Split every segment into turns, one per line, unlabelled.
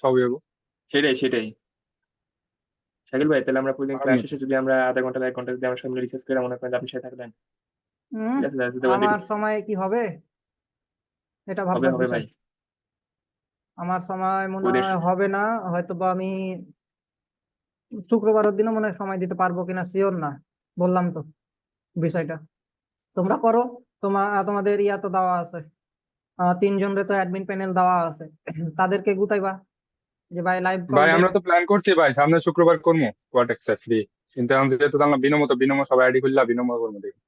সবই হবো।
সেটাই সেটাই। শাকিল ভাই, তাহলে আমরা প্রতিদিন ক্লাস
আমি
শেষে যদি আমরা আধা ঘন্টা বা 1 ঘন্টা যদি আমার সঙ্গে রিসার্চ করে মনে করেন যে আপনি সাথে থাকলেন,
হুম,
ঠিক আছে? তাহলে যদি বলেন
আমার
যদি
সময় কি হবে এটা
হবে
ভাববার
হবে
বিষয়।
ভাই।
আমার সময় মনে
ওদের
হয় হবে না, হয়তো বা আমি শুক্রবারের দিনও মনে হয় সময় দিতে পারবো কিনা শিওর না। বললাম তো বিষয়টা, তোমরা করো। তোমাদের ইয়া তো দেওয়া আছে, 3 জনের তো অ্যাডমিন প্যানেল দেওয়া আছে, তাদেরকে গুতাইবা যে ভাই লাইভ কল
ভাই
দেন।
আমরা তো প্ল্যান করছি ভাই, সামনে শুক্রবার করবো কোয়াটেক্সে ফ্রি। কিন্তু এখন যেহেতু জানলাম বিনমো সবাই আইডি খুললা বিনমো করবো দেখি।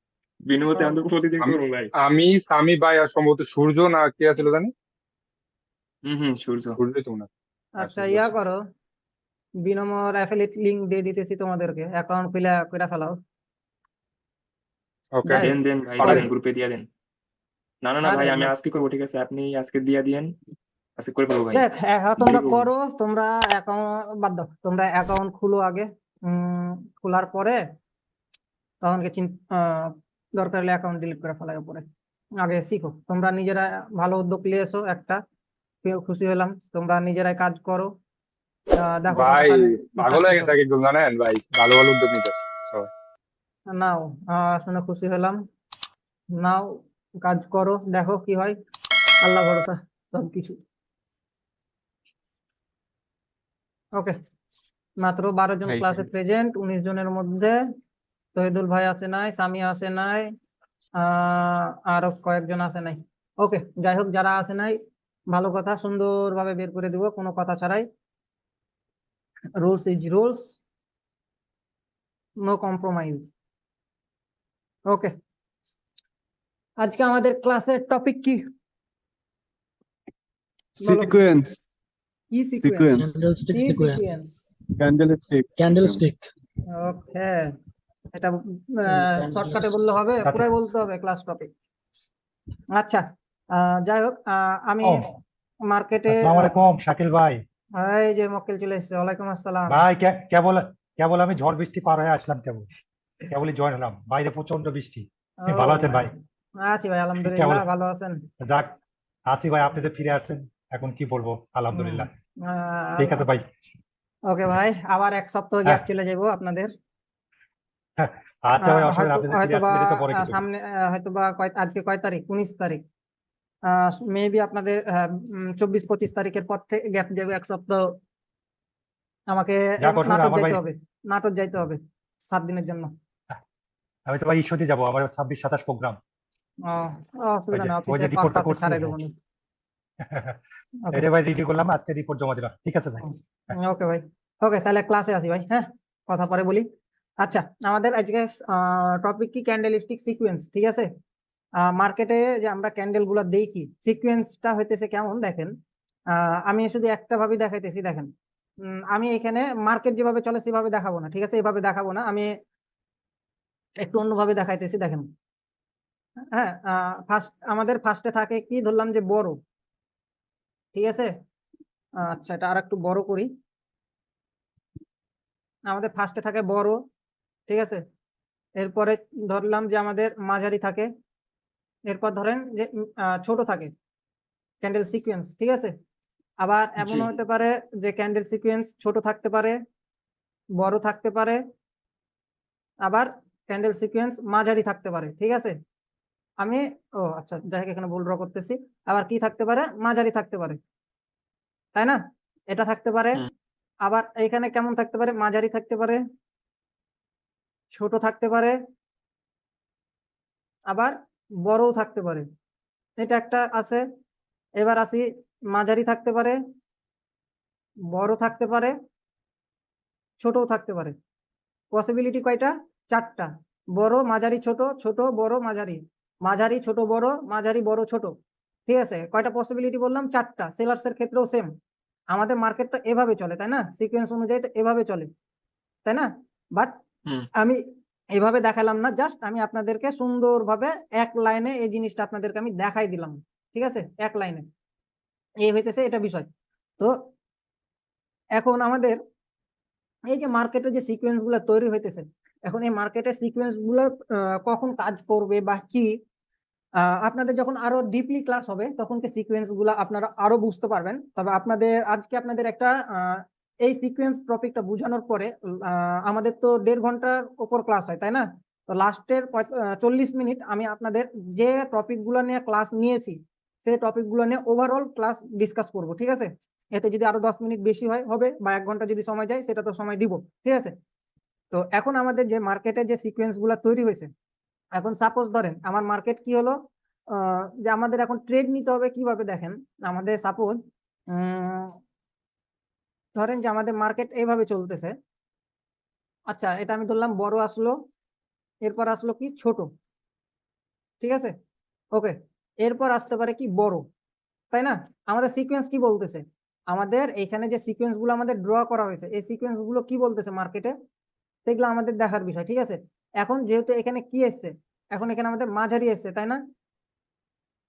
বিনিময়তে আমি তো প্রতিদিন
আমি
করবো ভাই।
আমি সামি ভাই আর সম্ভবত সূর্য না কে আছিল জানি।
সূর্য।
সূর্যই তো মনে হয়। হ্যাঁ
আচ্ছা,
সূর্য
ইয়া
আছে।
করো, বিনমোর অ্যাফিলিয়েট লিংক দিয়ে দিতেছি তোমাদেরকে, অ্যাকাউন্ট খুলে করে ফেলাও।
ওকে।
যাই
দেন
হোক,
দেন ভাই, দিয়ে
পাঠাই
দেন,
দিন।
গ্রুপে দিয়ে দেন। না না না
আরে
ভাই, আমি আজকে করবো, ঠিক আছে? আপনি আজকে দিয়ে দিয়েন, আজকে করে ফেলবো ভাই।
দেখ,
দেরি
তোমরা
করবো না।
করো, তোমরা অ্যাকাউন্ট বাদ দাও, তোমরা অ্যাকাউন্ট খুলো আগে। খোলার পরে তখন দরকার হলে অ্যাকাউন্ট ডিলিট করে ফেলার পরে আগে শিখো তোমরা নিজেরা। ভালো উদ্যোগ নিয়ে এসো একটা, খুশি হলাম। তোমরা নিজেরাই কাজ করো, দেখো
ভাই
কতখানি
পাগল হয়ে
সাকসেস
গেছে
হবে।
এক একজন জানেন ভাই, ভালো ভালো উদ্যোগ নিতেছে সবাই।
নাও, শুনে খুশি হলাম। নাও, কাজ করো, দেখো কি হয়। আল্লাহ ভরসা সবকিছু। ওকে, মাত্র 12 জন
এই
ক্লাসে প্রেজেন্ট, 19 জনের মধ্যে তহিদুল ভাই আসে নাই, সামিয়া আসে নাই, আরো কয়েকজন আসে নাই। ওকে, যাই হোক, যারা আসে নাই ভালো কথা, সুন্দরভাবে বের করে দিব কোনো কথা ছাড়াই। Rules is rules, no compromise. Okay, আজকে আমাদের ক্লাসের টপিক কি বলো?
সিকোয়েন্স
কি সিকোয়েন্স?
সিকোয়েন্স
ক্যান্ডেলস্টিক
কি
sequence.
Sequence?
Candlestick sequence
candlestick.
Okay, এটা শর্টকাটে বললে হবে,
ক্যান্ডেলস্টিক।
পুরাই বলতে হবে ক্লাস টপিক? আচ্ছা, যাই হোক, আমি
ও,
মার্কেটে
আসসালামু আলাইকুম শাকিল ভাই।
এই যে মক্কেল চলে এসেছে, ওয়ালাইকুম আসসালাম।
ভাই কেবল কেবল আমি ঝড় বৃষ্টি পার হয়ে আসলাম, কেবলই জয়েন হলাম। বাইরে প্রচন্ড বৃষ্টি।
ও
আপনি ভালো আছেন ভাই?
আছি ভাই,
কেবল
আলহামদুলিল্লাহ, ভালো আছেন?
যাক, আসি ভাই, আপনি যে ফিরে আসছেন, এখন কি বলবো,
হুম,
আলহামদুলিল্লাহ। ঠিক আছে ভাই।
ওকে ভাই, আবার 1 সপ্তাহ
হ্যাঁ,
গ্যাপ চলে যাবো আপনাদের।
হ্যাঁ, আচ্ছা ভাই, অসুবিধা
হয়তো
নেই, আপনি যে ফিরে
হয়তো বা
আসবেন এটা তো পরে কিছু।
সামনে, হয়তো বা আজকে কয় তারিখ? 19 তারিখ। মেবি আপনাদের 24-25 তারিখের পর থেকে গ্যাপ যাবে 1 সপ্তাহ। আমাকে
যাক, অসুবিধা
নাটোর
আমার ভাই।
যাইতে হবে, নাটোর যাইতে হবে 7 দিনের জন্য।
আমি তো ভাই ঈশ্বরদী যাবো, আমার 26-27 প্রোগ্রাম।
আহ,
ওই
অসুবিধা
যে
নেই,
ওই যে
অফিসের পাশ
রিপোর্টটা
পাশে
করছি।
ছাড়াই দেবো। ওকে,
এটা ভাই রেডি করলাম, আজকে রিপোর্ট জমা দিলাম, ঠিক আছে ভাই। হ্যাঁ,
ওকে ভাই। ওকে, তাহলে ক্লাসে আসি ভাই, হ্যাঁ, কথা পরে বলি। আচ্ছা, আমাদের আজকে টপিক কি? ক্যান্ডেলিস্টিক সিকোয়েন্স, ঠিক আছে? মার্কেটে যে আমরা ক্যান্ডেল গুলা দেখি, সিকোয়েন্সটা হইতেছে কেমন দেখেন। আমি শুধু একটা ভাবে দেখাইতেছি, দেখেন। আমি এখানে মার্কেট যেভাবে চলে সেভাবে দেখাবো না, ঠিক আছে? এভাবে দেখাবো না, আমি একটু অন্যভাবে দেখাইতেছি, দেখেন। হ্যাঁ, আমাদের ফার্স্টে থাকে কি, ধরলাম যে বড়, ঠিক আছে? আচ্ছা, এটা আর একটু বড় করি। আমাদের ফার্স্টে থাকে বড়, ঠিক আছে? এরপরে ধরলাম যে আমাদের মাঝারি থাকে, এরপর ধরেন যে ছোট থাকে, ক্যান্ডেল সিকোয়েন্স, ঠিক আছে? আবার এমন
জি।
হতে পারে যে ক্যান্ডেল সিকোয়েন্স ছোট থাকতে পারে, বড় থাকতে পারে, আবার ক্যান্ডেল সিকোয়েন্স মাঝারি থাকতে পারে, ঠিক আছে? আমি, ও আচ্ছা, যাই হোক, এখানে ভুল ড্র করতেছি। আবার কি থাকতে পারে? মাঝারি থাকতে পারে, তাই না? এটা থাকতে পারে।
হুম।
আবার এখানে কেমন থাকতে পারে? মাঝারি থাকতে পারে, ছোট থাকতে পারে, আবার বড়ও থাকতে পারে। এটা একটা আছে। এবার আসি, মাঝারি থাকতে পারে, বড় থাকতে পারে, ছোটও থাকতে পারে। পসিবিলিটি কয়টা? 4টা। বড়, মাঝারি, ছোট, ছোট, বড়, মাঝারি, মাঝারি, ছোট, বড়, মাঝারি, বড়, ছোট। ঠিক আছে? কয়টা পসিবিলিটি বললাম? 4টা। সেলার্স এর ক্ষেত্রেও সেম। আমাদের মার্কেটটা এভাবে চলে, তাই না? সিকোয়েন্স অনুযায়ী তো এভাবে চলে, তাই না? বাট
হুম।
আমি এভাবে দেখালাম না, জাস্ট আমি আপনাদেরকে সুন্দরভাবে এক লাইনে এই জিনিসটা আপনাদেরকে আমি দেখাই দিলাম, ঠিক আছে? এক লাইনে এই হইতেছে এটা বিষয়। তো এখন আমাদের এই যে মার্কেটে যে সিকোয়েন্স গুলো তৈরি হইতেছে, এখন এই মার্কেটের সিকোয়েন্স গুলো কখন কাজ করবে বা কি, আপনাদের যখন আরো ডিপলি ক্লাস হবে তখন কি সিকোয়েন্স গুলা আপনারা আরো বুঝতে পারবেন। তবে আজকে আপনাদের একটা এই সিকোয়েন্স টপিকটা বোঝানোর পরে আমাদের তো 1.5 ঘন্টার উপর ক্লাস হয়, তাই না? তো লাস্টের 40 মিনিট আমি আপনাদের যে টপিক গুলো নিয়ে ক্লাস নিয়েছি সেই টপিক গুলো নিয়ে ওভারঅল ক্লাস ডিসকাস করব, ঠিক আছে? এতে যদি আরো 10 মিনিট বেশি হয় হবে, বা 1 ঘন্টা যদি সময় যায় সেটা তো সময় দিব, ঠিক আছে? তো এখন আমাদের যে মার্কেটে যে সিকোয়েন্স গুলা তৈরি হয়েছে, এখন সাপোজ ধরেন আমার মার্কেট কি হলো, যে আমাদের এখন ট্রেড নিতে হবে কিভাবে দেখেন। আমাদের সাপোজ ধরেন যে আমাদের মার্কেট এইভাবে চলতেছে। আচ্ছা, এটা আমি ধরলাম বড় আসলো, এরপর আসলো কি ছোট, ঠিক আছে? ওকে, এরপর আসতে পারে কি বড়, তাই না? আমাদের সিকোয়েন্স কি বলতেছে, আমাদের এখানে যে সিকোয়েন্স গুলো আমাদের ড্র করা হয়েছে এই সিকোয়েন্স গুলো কি বলতেছে মার্কেটে, সেগুলো আমাদের দেখার বিষয়, ঠিক আছে? এখন যেহেতু এখানে কি এসছে, এখন এখানে আমাদের মাঝারি এসছে, তাই না?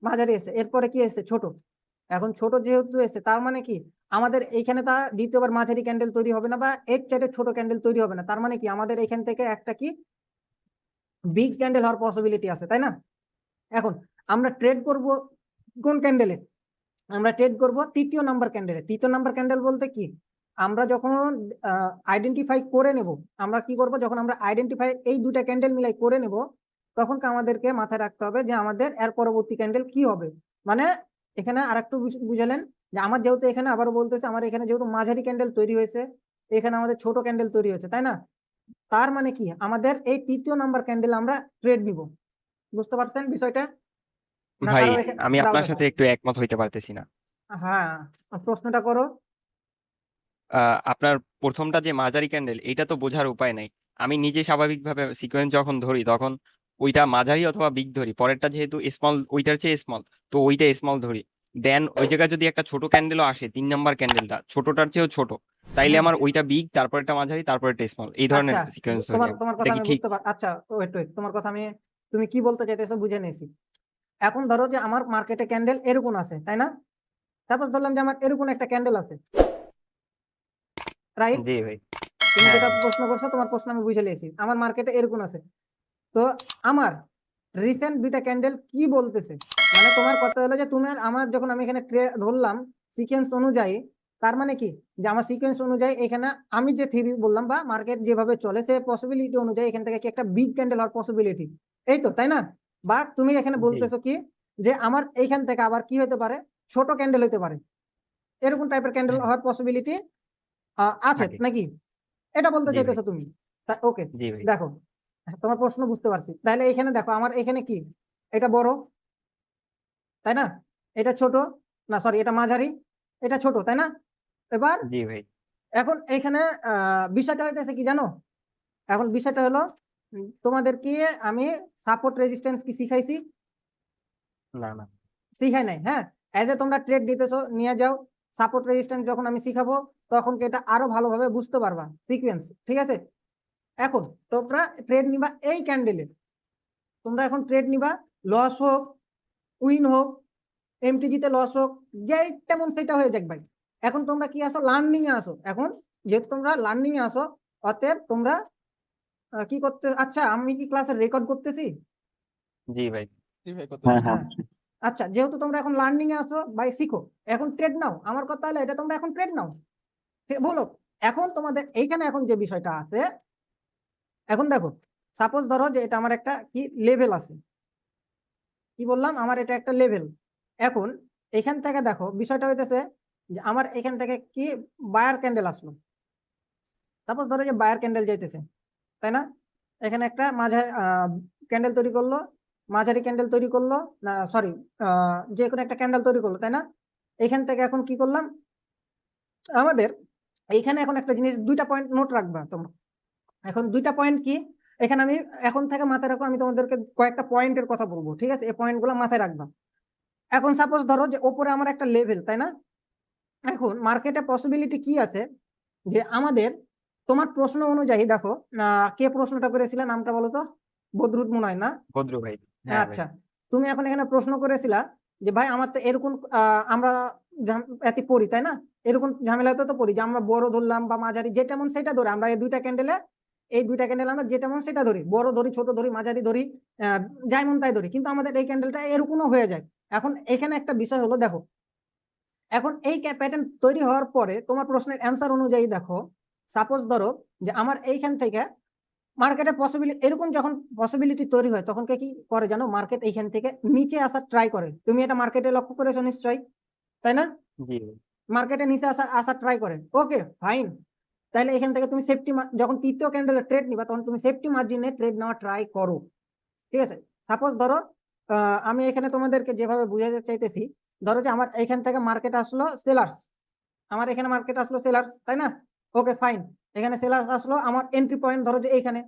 মাঝারি এসছে, এরপরে কি এসছে ছোট। এখন ছোট যেহেতু এসছে তার মানে কি আমাদের এইখানে তা দ্বিতীয়বার মাঝারি ক্যান্ডেল তৈরি হবে না, বা এর চাইতে ছোট ক্যান্ডেল তৈরি হবে না। তার মানে কি আমাদের এখান থেকে একটা কি বিগ ক্যান্ডেল হওয়ার পসিবিলিটি আছে, তাই না? এখন আমরা ট্রেড করব কোন ক্যান্ডেলে, আমরা ট্রেড করব তৃতীয় নাম্বার ক্যান্ডেলে। তৃতীয় নাম্বার ক্যান্ডেল বলতে কি, আমরা যখন আইডেন্টিফাই করে নেব, আমরা কি করব যখন আমরা আইডেন্টিফাই এই দুটা ক্যান্ডেল মিলাই করে নেব, তখন আমাদেরকে মাথায় রাখতে হবে যে আমাদের এর পরবর্তী ক্যান্ডেল কি হবে। মানে এখানে আরেকটু বুঝালেন যে আমার যেহেতু এখানে আবারও বলতেছে, আমার এখানে যেহেতু মাঝারি ক্যান্ডেল তৈরি হয়েছে, এখানে আমাদের ছোট ক্যান্ডেল তৈরি হয়েছে, তাই না? তার মানে কি আমাদের এই তৃতীয় নাম্বার ক্যান্ডেল আমরা ট্রেড নিব। বুঝতে পারছেন বিষয়টা? না
ভাই
কারোর এখানে
আমি
ডাউট
আপনার
আছে?
সাথে একটু একমত হইতে পারতেছি না।
হ্যাঁ, প্রশ্নটা করো।
আপনার প্রথমটা যে মাঝারি ক্যান্ডেল, এটা তো বোঝার উপায় নাই। আমি নিজে স্বাভাবিকভাবে সিকোয়েন্স যখন ধরি তখন ওইটা মাঝারি অথবা বিগ ধরি, পরেরটা যেহেতু স্মল, ওইটার চেয়ে স্মল, তো ওইটা স্মল ধরি। দেন ওই জায়গায় যদি একটা ছোট ক্যান্ডেলও আসে, 3 নাম্বার ক্যান্ডেলটা ছোটটার চেয়েও ছোট, তাইলে
হুম,
আমার ওইটা বিগ, তারপরটা মাঝারি, তারপরটা স্মল, এই ধরনের
আচ্ছা,
সিকোয়েন্স ধরি
তোমার
আমি।
তোমার
এটা
কথা
কি
আমি
ঠিক?
বুঝতে পার, আচ্ছা ওয়েট ওয়েট, তোমার কথা আমি, তুমি কি বলতে চাইতেছো বুঝে নিয়েছি। এখন ধরো যে আমার মার্কেটে ক্যান্ডেল এরকম আছে, তাই না? তারপর ধরলাম যে আমার এরকম একটা ক্যান্ডেল আছে, রাইট?
জি ভাই।
তুমি
হ্যাঁ
যেটা
হ্যাঁ।
প্রশ্ন করছো তোমার প্রশ্ন আমি বুঝে নিয়েছি, আমার মার্কেটে এরকম আছে। তো আমার রিসেন্ট দুইটা ক্যান্ডেল কি বলতেছে, মানে তোমার কথা হলো যে তুমি আর আমার যখন আমি এখানে ধরলাম সিকোয়েন্স অনুযায়ী, তার মানে কি যে আমার সিকোয়েন্স অনুযায়ী এখানে আমি যে থিওরি বললাম বা মার্কেট যেভাবে চলে সে পসিবিলিটি অনুযায়ী এখান থেকে কি একটা বিগ ক্যান্ডেল হওয়ার পসিবিলিটি, এই তো, তাই না? বাট তুমি এখানে
জি।
বলতেছো কি যে আমার এইখান থেকে আবার কি হতে পারে, ছোট ক্যান্ডেল হতে পারে, এরকম টাইপের ক্যান্ডেল
হ্যাঁ,
হওয়ার পসিবিলিটি আছে
থাকে।
নাকি, এটা বলতে
জি ভাই।
চাইতেছো তুমি? ওকে,
জি ভাই।
দেখো, তোমার প্রশ্ন বুঝতে পারছি। তাহলে এখানে দেখো আমার এখানে কি, এটা বড়, তাই না? এটা ছোট, না সরি এটা মাঝারি, এটা ছোট, তাই না? এবার
জি ভাই।
এখন এখানে বিষয়টা হইতেছে কি জানো, এখন বিষয়টা হলো তোমাদেরকে আমি সাপোর্ট রেজিস্ট্যান্স কি শিখাইছি?
না না।
শিখাই নাই, হ্যাঁ। এজ এ তোমরা ট্রেড নিতেছো নিয়ে যাও, সাপোর্ট রেজিস্ট্যান্স যখন আমি শিখাবো তখন কি এটা আরো ভালোভাবে বুঝতে পারবা সিকোয়েন্স, ঠিক আছে? এখন তোমরা ট্রেড নিবা এই ক্যান্ডেলে, তোমরা এখন ট্রেড নিবা, লস হোক উইন হোক, এমটিজিতে লস হোক, যেই তেমন সেটা হয়ে যাক ভাই। এখন তোমরা কি আসো, লার্নিং এ আসো। এখন যেহেতু তোমরা লার্নিং এ আসো, অতএব তোমরা কি করতে, আচ্ছা আমি কি ক্লাসে রেকর্ড করতেছি?
জি ভাই।
হ্যাঁ হ্যাঁ।
হ্যাঁ, আচ্ছা যেহেতু তোমরা এখন লার্নিং এ আসো ভাই, শিখো, এখন ট্রেড নাও। আমার কথা হলো এটা, তোমরা এখন ট্রেড নাও, বলো। এখন তোমাদের এইখানে এখন যে বিষয়টা আছে, এখন দেখো সাপোজ ধরো যে এটা আমার একটা কি লেভেল আছে, কি বললাম আমার এটা একটা লেভেল। এখন এখান থেকে দেখো বিষয়টা হইতেছে যে আমার এখান থেকে কি বায়ার ক্যান্ডেল আসলো, সাপোজ ধরো যে বায়ার ক্যান্ডেল যাইতেছে, তাই না? এখানে একটা মাঝারি ক্যান্ডেল তৈরি করলো, মাঝারি ক্যান্ডেল তৈরি করলো, না সরি যে কোনো একটা ক্যান্ডেল তৈরি করলো, তাই না? এখান থেকে এখন কি করলাম, আমাদের এইখানে এখন একটা জিনিস, দুইটা পয়েন্ট নোট রাখবা তোমরা। এখন দুইটা পয়েন্ট কি, এখানে আমি এখন থেকে মাথায় রাখো, আমি তোমাদেরকে কয়েকটা পয়েন্টের কথা বলবো, ঠিক আছে? এই পয়েন্ট গুলো মাথায় রাখবা। এখন সাপোজ ধরো যে ওপরে আমার একটা লেভেল, তাই না? এখন মার্কেটে পসিবিলিটি কি আছে যে আমাদের, তোমার প্রশ্ন অনুযায়ী দেখো, কে প্রশ্নটা করেছিলে নামটা বলো তো, বদরুদ মনে হয় না?
ভদ্র ভাই। হ্যাঁ ভাই।
আচ্ছা, তুমি এখন এখানে প্রশ্ন করেছিলা যে ভাই আমার তো এরকম আমরা এতে পড়ি, তাই না? এরকম ঝামেলাতে তো পড়ি যে আমরা বড় ধরলাম বা মাঝারি, যেটা মন সেটা ধরে আমরা এই দুইটা ক্যান্ডেলে এই দুইটা ক্যান্ডেল আমরা যেটা মন সেটা ধরি, বড় ধরি, ছোট ধরি, মাঝারি ধরি, যাই মন তাই ধরি, কিন্তু আমাদের এই ক্যান্ডেলটা এরকমও হয়ে যায়। এখন এখানে একটা বিষয় হলো, দেখো এখন এই প্যাটার্ন তৈরি হওয়ার পরে তোমার প্রশ্নের অ্যান্সার অনুযায়ী দেখো, সাপোজ ধরো যে আমার এইখান থেকে মার্কেটে পসিবিলিটি, এরকম যখন পসিবিলিটি তৈরি হয় তখন কি করে জানো, মার্কেট এইখান থেকে নিচে আসার ট্রাই করে। তুমি এটা মার্কেটে লক্ষ্য করেছো নিশ্চয়ই, তাই না?
জি
মার্কেটে নিচে আসার ট্রাই করে, ওকে ফাইন। তাহলে এখান থেকে তুমি সেফটি, যখন তৃতীয় ক্যান্ডেলে ট্রেড নিবা তখন তুমি সেফটি মার্জিনে ট্রেড নেওয়া ট্রাই করো, ঠিক আছে? সাপোজ ধরো আমি এখানে তোমাদেরকে যেভাবে বুঝাতে চাইতেছি, ধরো যে আমার এখান থেকে মার্কেট আসলো সেলার্স, আমার এখানে মার্কেট আসলো সেলার্স, তাই না? ওকে ফাইন, এখানে সেলার্স আসলো, আমার এন্ট্রি পয়েন্ট ধরো যে এইখানে,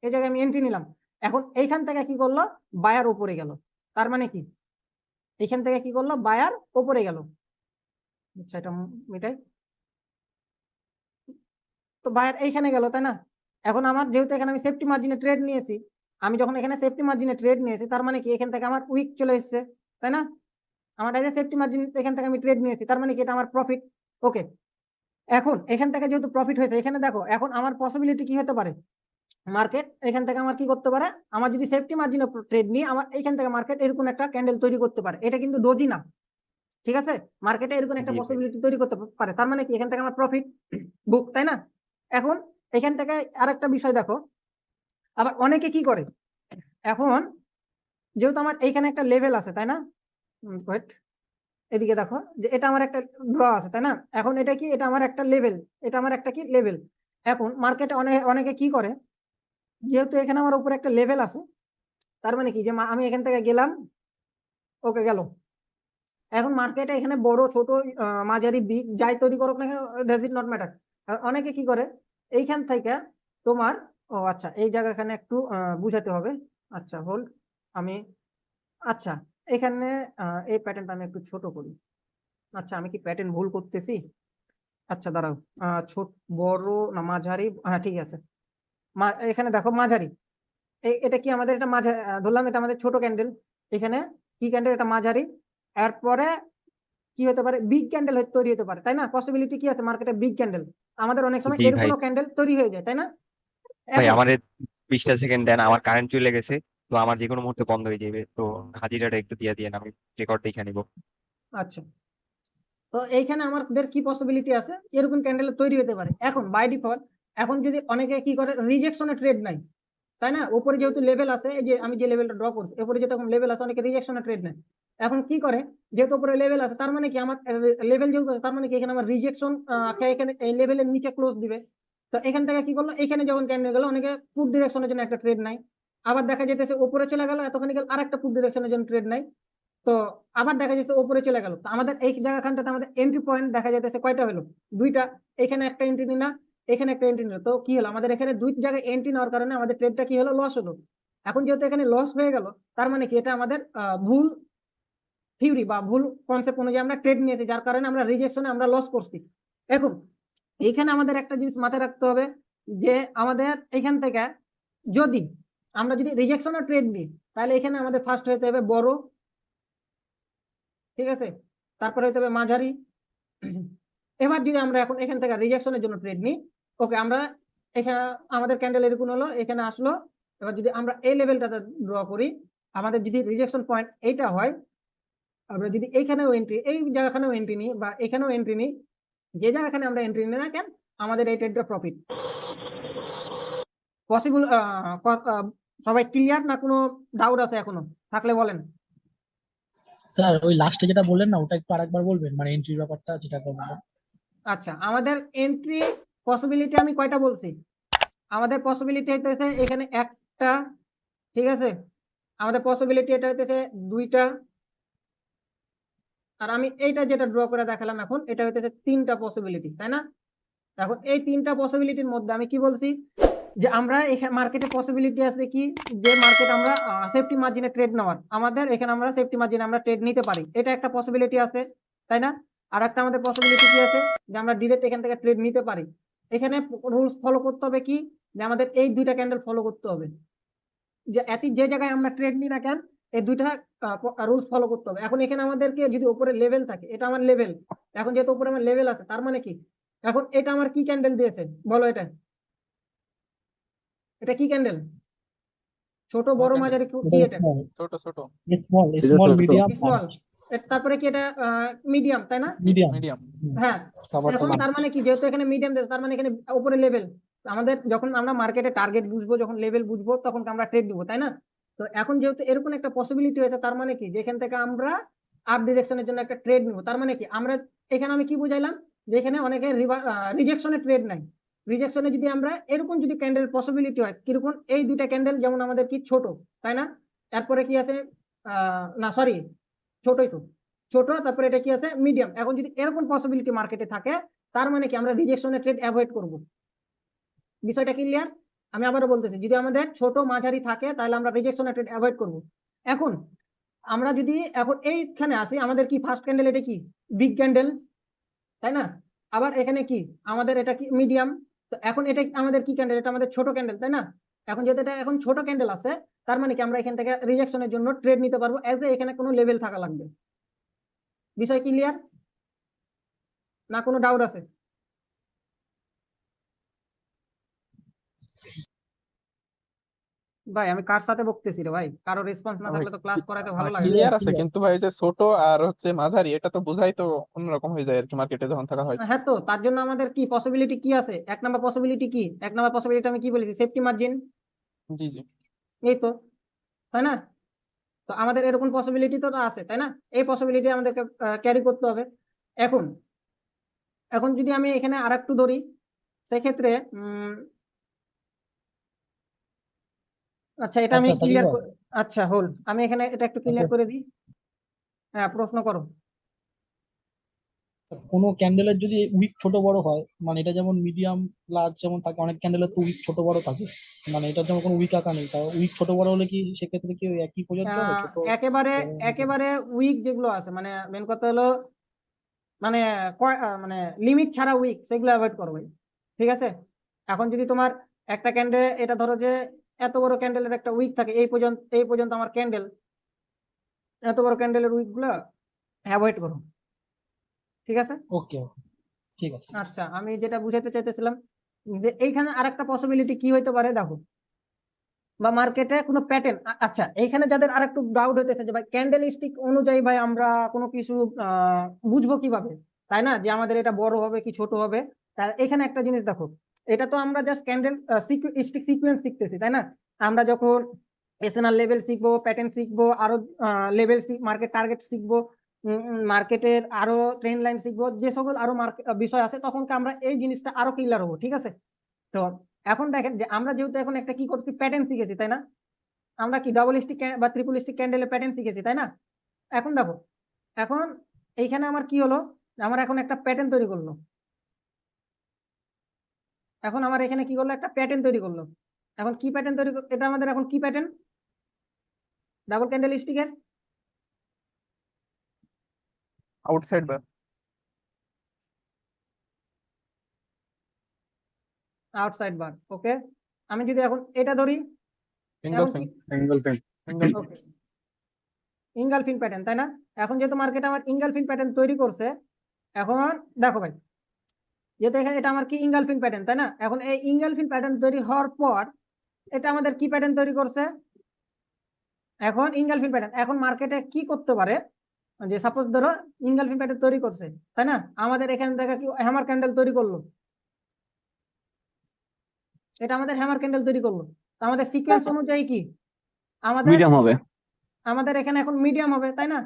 এই জায়গায় আমি এন্ট্রি নিলাম। এখন এইখান থেকে কি করলো, বায়ার উপরে গেল, তার মানে কি এইখান থেকে কি করলো, বায়ার উপরে গেল। আচ্ছা এটা মিটাই, তো বায়ার এইখানে গেল, তাই না? এখন আমার যেহেতু এখানে আমি সেফটি মার্জিনে ট্রেড নিয়েছি, আমি যখন এখানে সেফটি মার্জিনে ট্রেড নিয়েছি তার মানে কি এখান থেকে আমার উইক চলে এসেছে, তাই না? আমার এই যে সেফটি মার্জিন এখান থেকে আমি ট্রেড নিয়েছি, তার মানে কি এটা আমার প্রফিট। ওকে, এখন এখান থেকে যেহেতু প্রফিট হয়েছে, এখানে দেখো এখন আমার পসিবিলিটি কি হতে পারে, মার্কেট এখান থেকে আমার কি করতে পারে, আমার যদি সেফটি মার্জিন ট্রেড নিই, আমার এখান থেকে মার্কেট এরকম একটা ক্যান্ডেল তৈরি করতে পারে। এটা কিন্তু ডোজি না, ঠিক আছে? মার্কেটে এরকম একটা
জি ভাই।
পসিবিলিটি তৈরি করতে পারে, তার মানে কি এখান থেকে আমার প্রফিট বুক, তাই না? এখন এখান থেকে আরেকটা বিষয় দেখো, আবার অনেকে কি করে, এখন যেহেতু আমার এইখানে একটা লেভেল আছে, তাই না? ওয়েট, এদিকে দেখো যে এটা আমার একটা ড্র আছে, তাই না? এখন এটা কি, এটা আমার একটা লেভেল, এটা আমার একটা কি লেভেল। এখন মার্কেটে অনেকে কি করে, যেহেতু এখানে আমার উপরে একটা লেভেল আছে, তার মানে কি যে আমি এখান থেকে গেলাম, ওকে গেল। এখন মার্কেটে এখানে বড় ছোট মাঝারি বিগ যাই তৈরি করুক না, ডাজ ইট নট ম্যাটার। অনেকে কি করে এইখান থেকে তোমার, ও আচ্ছা এই জায়গাখানে একটু বুঝাতে হবে। আচ্ছা হোল্ড, আমি আচ্ছা এখানে এই প্যাটার্নটা আমি একটু ছোট করি। আচ্ছা আমি কি প্যাটার্ন ভুল করতেছি? আচ্ছা দাঁড়াও, ছোট বড় না মাঝারি, হ্যাঁ ঠিক আছে, এখানে দেখো মাঝারি, এটা কি আমাদের, এটা মাঝারি ধরলাম, এটা আমাদের ছোট ক্যান্ডেল, এখানে কি ক্যান্ডেল, এটা মাঝারি, এরপরে কি হতে পারে, বিগ ক্যান্ডেল তৈরি হতে পারে, তাই না? পসিবিলিটি কি আছে মার্কেটে, বিগ ক্যান্ডেল, আমাদের অনেক সময়
জি ভাই।
এরকম ক্যান্ডেল তৈরি হয়ে যায়, তাই না?
ভাই
এখন
আমাদের 20টা সেকেন্ড দেন, আমার কারেন্ট চলে গেছে, তো আমার যে কোনো মুহূর্তে বন্ধ হয়ে যাবে, তো হাজিরাটা একটু দিয়ে দিয়ে আমি রেকর্ড দেখে নিবো।
আচ্ছা, তো এইখানে আমাদের কি পসিবিলিটি আছে, এরকম ক্যান্ডেল তৈরি হতে পারে। এখন বাই ডিফল্ট, এখন যদি অনেকে কি করে, রিজেকশনে ট্রেড নাই, তাই না? উপরে যেহেতু লেভেল আছে, এই যে আমি যে লেভেলটা ড্র করছি, উপরে যেহেতু লেভেল আছে, অনেকে রিজেকশনে ট্রেড নেয়। এখন কি করে, যেহেতু উপরে লেভেল আছে, তার মানে কি আমার লেভেল যেহেতু আছে, তার মানে কি এখানে আমার রিজেকশন এখানে এই লেভেলের নিচে ক্লোজ দিবে। তো এখান থেকে কি করলো, এখানে যখন ক্যান্ডেল গেল, অনেকে পুট ডিরেকশনের জন্য একটা ট্রেড নাই, আবার দেখা যেতেছে উপরে চলে গেল, এতখানি গেল আরেকটা পুট ডিরেকশনের জন্য ট্রেড নাই, তো আবার দেখা যাচ্ছে উপরে চলে গেল। তো আমাদের এই জায়গাখানটাতে আমাদের এন্ট্রি পয়েন্ট দেখা যাইতেছে কয়টা হলো, দুইটা, এখানে একটা এন্ট্রি নিলা, এখানে একটা এন্ট্রি নিল, তো কি হলো, আমাদের এখানে দুই জায়গায় এন্ট্রি নেওয়ার কারণে আমাদের ট্রেডটা কি হলো, লস হলো। এখন যেহেতু এখানে লস হয়ে গেল, তার মানে কি এটা আমাদের ভুল থিওরি বা ভুল কনসেপ্ট অনুযায়ী আমরা ট্রেড নিয়েছি, যার কারণে আমরা রিজেকশনে আমরা লস করছি। এখন এইখানে আমাদের একটা জিনিস মাথায় রাখতে হবে, যে আমাদের এখান থেকে যদি আমরা যদি রিজেকশনে ট্রেড নিই, তাহলে এখানে আমাদের ফার্স্ট হতে হবে বড়, ঠিক আছে, তারপরে হতে হবে মাঝারি। এবার যদি আমরা এখন এখান থেকে রিজেকশনের জন্য ট্রেড নিই, ওকে আমরা এখানে আমাদের ক্যান্ডেল এরকম হলো, এখানে আসলো। এবার যদি আমরা এই লেভেলটাতে ড্র করি, আমাদের যদি রিজেকশন পয়েন্ট এইটা হয়, আমরা যদি এইখানেও এন্ট্রি, এই জায়গাখানেও এন্ট্রি নিই বা এখানেও এন্ট্রি নিই, যে জায়গাখানে আমরা এন্ট্রি নিই না কেন, আমাদের এই ট্রেডটা প্রফিট পসিবল। সবাই ক্লিয়ার না, কোনো ডাউট আছে এখনো? থাকলে বলেন।
স্যার ওই লাস্টে যেটা বললেন না ওটা একটু আরেকবার বলবেন, মানে এন্ট্রির ব্যাপারটা যেটা বললেন।
আচ্ছা, আমাদের এন্ট্রি পসিবিলিটি আমি কয়টা বলছি, আমাদের পসিবিলিটি হইতেছে এখানে একটা, ঠিক আছে, আমাদের পসিবিলিটি এটা হইতেছে দুইটা, আর আমি এইটা যেটা ড্র করে দেখালাম এখন, এটা হইতেছে তিনটা পসিবিলিটি, তাই না? এখন এই তিনটা পসিবিলিটির মধ্যে আমি কি বলছি, যে আমরা এখানে মার্কেটে পসিবিলিটি আছে কি, যে মার্কেট আমরা সেফটি মার্জিনে ট্রেড নেওয়ার, আমাদের এখানে আমরা সেফটি মার্জিনে আমরা ট্রেড নিতে পারি, এটা একটা পসিবিলিটি আছে, তাই না? আর একটা আমাদের পসিবিলিটি কি আছে, যে আমরা ডিরেক্ট এখান থেকে ট্রেড নিতে পারি। এখানে রুলস ফলো করতে হবে কি, যে আমাদের এই দুইটা ক্যান্ডেল ফলো করতে হবে, যে যে জায়গায় আমরা ট্রেড নিই না কেন, এই দুইটা রুলস ফলো করতে হবে। এখন এখানে আমাদেরকে যদি উপরে লেভেল থাকে, এটা আমার লেভেল, এখন যেহেতু উপরে আমার লেভেল আছে, তার মানে কি, এখন এটা আমার কি ক্যান্ডেল দিয়েছে বলো, এটা এটা কি ক্যান্ডেল? ছোট বড়
candle।
মাঝারি কি এটা?
ছোট ছোট
স্মল
এটা
স্মল
ছোট।
Medium
small. তারপরে কি এটা মিডিয়াম, তাই না?
মিডিয়াম
মিডিয়াম
হ্যাঁ, এখন তার মানে কি, যেহেতু এখানে মিডিয়াম দেশ, তার মানে এখানে উপরে লেভেল। আমাদের যখন আমরা মার্কেটে টার্গেট বুঝবো, যখন লেভেল বুঝবো, তখন আমরা ট্রেড দিব, তাই না? তো এখন যেহেতু এরকম একটা পসিবিলিটি হয়েছে, তার মানে কি, যেখান থেকে আমরা আপ ডিরেকশনের জন্য একটা ট্রেড নিব। তার মানে কি, আমরা এখানে আমি কি বুঝাইলাম, যে এখানে অনেকে রিজেকশনে ট্রেড নাই। রিজেকশনে যদি আমরা এরকম যদি ক্যান্ডেল পসিবিলিটি হয়, কিরকম, এই দুইটা ক্যান্ডেল যেমন আমাদের কি ছোট, তাই না? তারপরে কি আছে, না সরি, ছোটই তো, ছোট, তারপরে এটা কি আছে, মিডিয়াম। এখন যদি এরকম পসিবিলিটি মার্কেটে থাকে, তার মানে কি আমরা রিজেকশনের ট্রেড অ্যাভয়েড করব। বিষয়টা ক্লিয়ার? আমি আবারও বলতেছি, যদি আমাদের ছোট মাঝারি থাকে, তাহলে আমরা রিজেকশনের ট্রেড অ্যাভয়েড করব। এখন আমরা যদি এখন এইখানে আসি, আমাদের কি ফার্স্ট ক্যান্ডেল, এটা কি বিগ ক্যান্ডেল, তাই না? আবার এখানে কি আমাদের এটা কি মিডিয়াম। তো এখন এটা আমাদের কি ক্যান্ডেল? এটা আমাদের ছোট ক্যান্ডেল, তাই না? এখন যেহেতু এটা এখন ছোট ক্যান্ডেল আছে, তার মানে কি আমরা এখান থেকে রিজেকশনের জন্য ট্রেড নিতে পারবো, এজ এ এখানে কোনো লেভেল থাকা লাগবে। বিষয় ক্লিয়ার না? কোনো ডাউট আছে? ভাই আমি কার সাথে বকতেছি রে ভাই? কারো রেসপন্স না থাকলে তো ক্লাস করাইতে ভালো লাগে না।
ক্লিয়ার আছে, কিন্তু ভাই যে ছোট আর হচ্ছে মাঝারি, এটা তো বোঝাই তো অন্যরকম হয়ে যায় আর কি মার্কেটে যখন থাকা হয়।
হ্যাঁ, তো তার জন্য আমাদের কি পসিবিলিটি কি আছে? এক নাম্বার পসিবিলিটি কি? এক নাম্বার পসিবিলিটি আমি কি বলেছি? Safety margin.
জি জি
এই তো, তাই না? তো আমাদের এরকম পসিবিলিটি তো আছে, তাই না? এই পসিবিলিটি আমাদেরকে ক্যারি করতে হবে। এখন এখন যদি আমি এখানে আর একটু ধরি, সেক্ষেত্রে আচ্ছা, এটা আমি
আচ্ছা, সাকিব
ক্লিয়ার,
ভাই।
আচ্ছা হোল, আমি এখানে এটা একটু ক্লিয়ার করে দিই। হ্যাঁ, প্রশ্ন করো।
কোনো ক্যান্ডেলের যদি উইক ছোট বড় হয়, মানে এটা যেমন মিডিয়াম লার্জ যেমন থাকে, অনেক ক্যান্ডেলের তো উইক ছোট বড় থাকে, মানে এটা যেমন কোনো উইক আঁকা নেই, তা উইক ছোট বড় হলে কি সেক্ষেত্রে কি ওই একই প্রযোজ্য হবে ছোট
একেবারে
বড়?
একেবারে উইক যেগুলো আছে, মানে মেন কথা হলো, মানে মানে লিমিট ছাড়া উইক, সেগুলো অ্যাভয়েড করো ভাই। ঠিক আছে? এখন যদি তোমার একটা ক্যান্ডেল, এটা ধরো যে এত বড় ক্যান্ডেলের একটা উইক থাকে, এই পর্যন্ত আমার ক্যান্ডেল, এত বড় ক্যান্ডেলের উইক গুলো অ্যাভয়েড করো। ঠিক আছে?
ওকে, ঠিক আছে।
আচ্ছা, আমি যেটা বুঝাতে চাইতেছিলাম, যে এইখানে আরেকটা পসিবিলিটি কি হইতে পারে দেখো, বা মার্কেটে কোনো প্যাটার্ন। আচ্ছা, এইখানে যাদের আরেকটু ডাউট হইতেছে যে ভাই ক্যান্ডেল স্টিক অনুযায়ী ভাই আমরা কোনো কিছু বুঝবো কিভাবে, তাই না, যে আমাদের এটা বড় হবে কি ছোট হবে। তা এখানে একটা জিনিস দেখো, এটা তো আমরা জাস্ট ক্যান্ডেল স্টিক সিকোয়েন্স শিখতেছি, তাই না? আমরা যখন এসএনআর লেভেল শিখবো, প্যাটার্ন শিখবো, আরো লেভেল মার্কেট টার্গেট শিখবো, মার্কেটের আরো ট্রেন্ড লাইন শিখবো, যে সকল আরো বিষয় আছে, তখন আমরা এই জিনিসটা আরো ক্লিয়ার হবো। ঠিক আছে? তো এখন দেখেন যে আমরা যেহেতু এখন একটা কি করছি, প্যাটার্ন শিখেছি, তাই না? আমরা কি ডাবল স্টিক বা ট্রিপল স্টিক ক্যান্ডেলের প্যাটার্ন শিখেছি, তাই না? এখন দেখো, এখন এইখানে আমার কি হলো, আমার এখন একটা প্যাটার্ন তৈরি করলো। এখন আমার এখানে কি করলো, একটা প্যাটার্ন তৈরি করলো। এখন কি প্যাটার্ন তৈরি, এটা আমাদের এখন কি প্যাটার্ন? ডাবল ক্যান্ডেল স্টিকের
আউটসাইড বা
আউটসাইড বার। ওকে, আমি যদি এখন এটা ধরি, এখন
এনগলফিং
কি,
এঙ্গেলফিং।
ওকে, ইনগালফিন প্যাটার্ন, তাই না? এখন যেহেতু মার্কেট আমার ইনগালফিন প্যাটার্ন তৈরি করছে, এখন দেখো ভাই, যেহেতু এখানে এটা আমার কি ইনগালফিন প্যাটার্ন, তাই না? এখন এই ইনগালফিন প্যাটার্ন তৈরি হওয়ার পর, এটা আমাদের কি প্যাটার্ন তৈরি করছে? এখন ইনগালফিন প্যাটার্ন, এখন মার্কেটে কি করতে পারে, যে সাপোজ ধরো ইনগালফিন প্যাটার্ন তৈরি করছে, তাই না? আমাদের এখানে দেখা কি হ্যামার ক্যান্ডেল তৈরি করলো, এটা আমাদের হ্যামার ক্যান্ডেল তৈরি করলো। তো আমাদের সিকোয়েন্স অনুযায়ী কি আমাদের
মিডিয়াম হবে।
আমাদের এখানে এখন মিডিয়াম হবে, তাই না?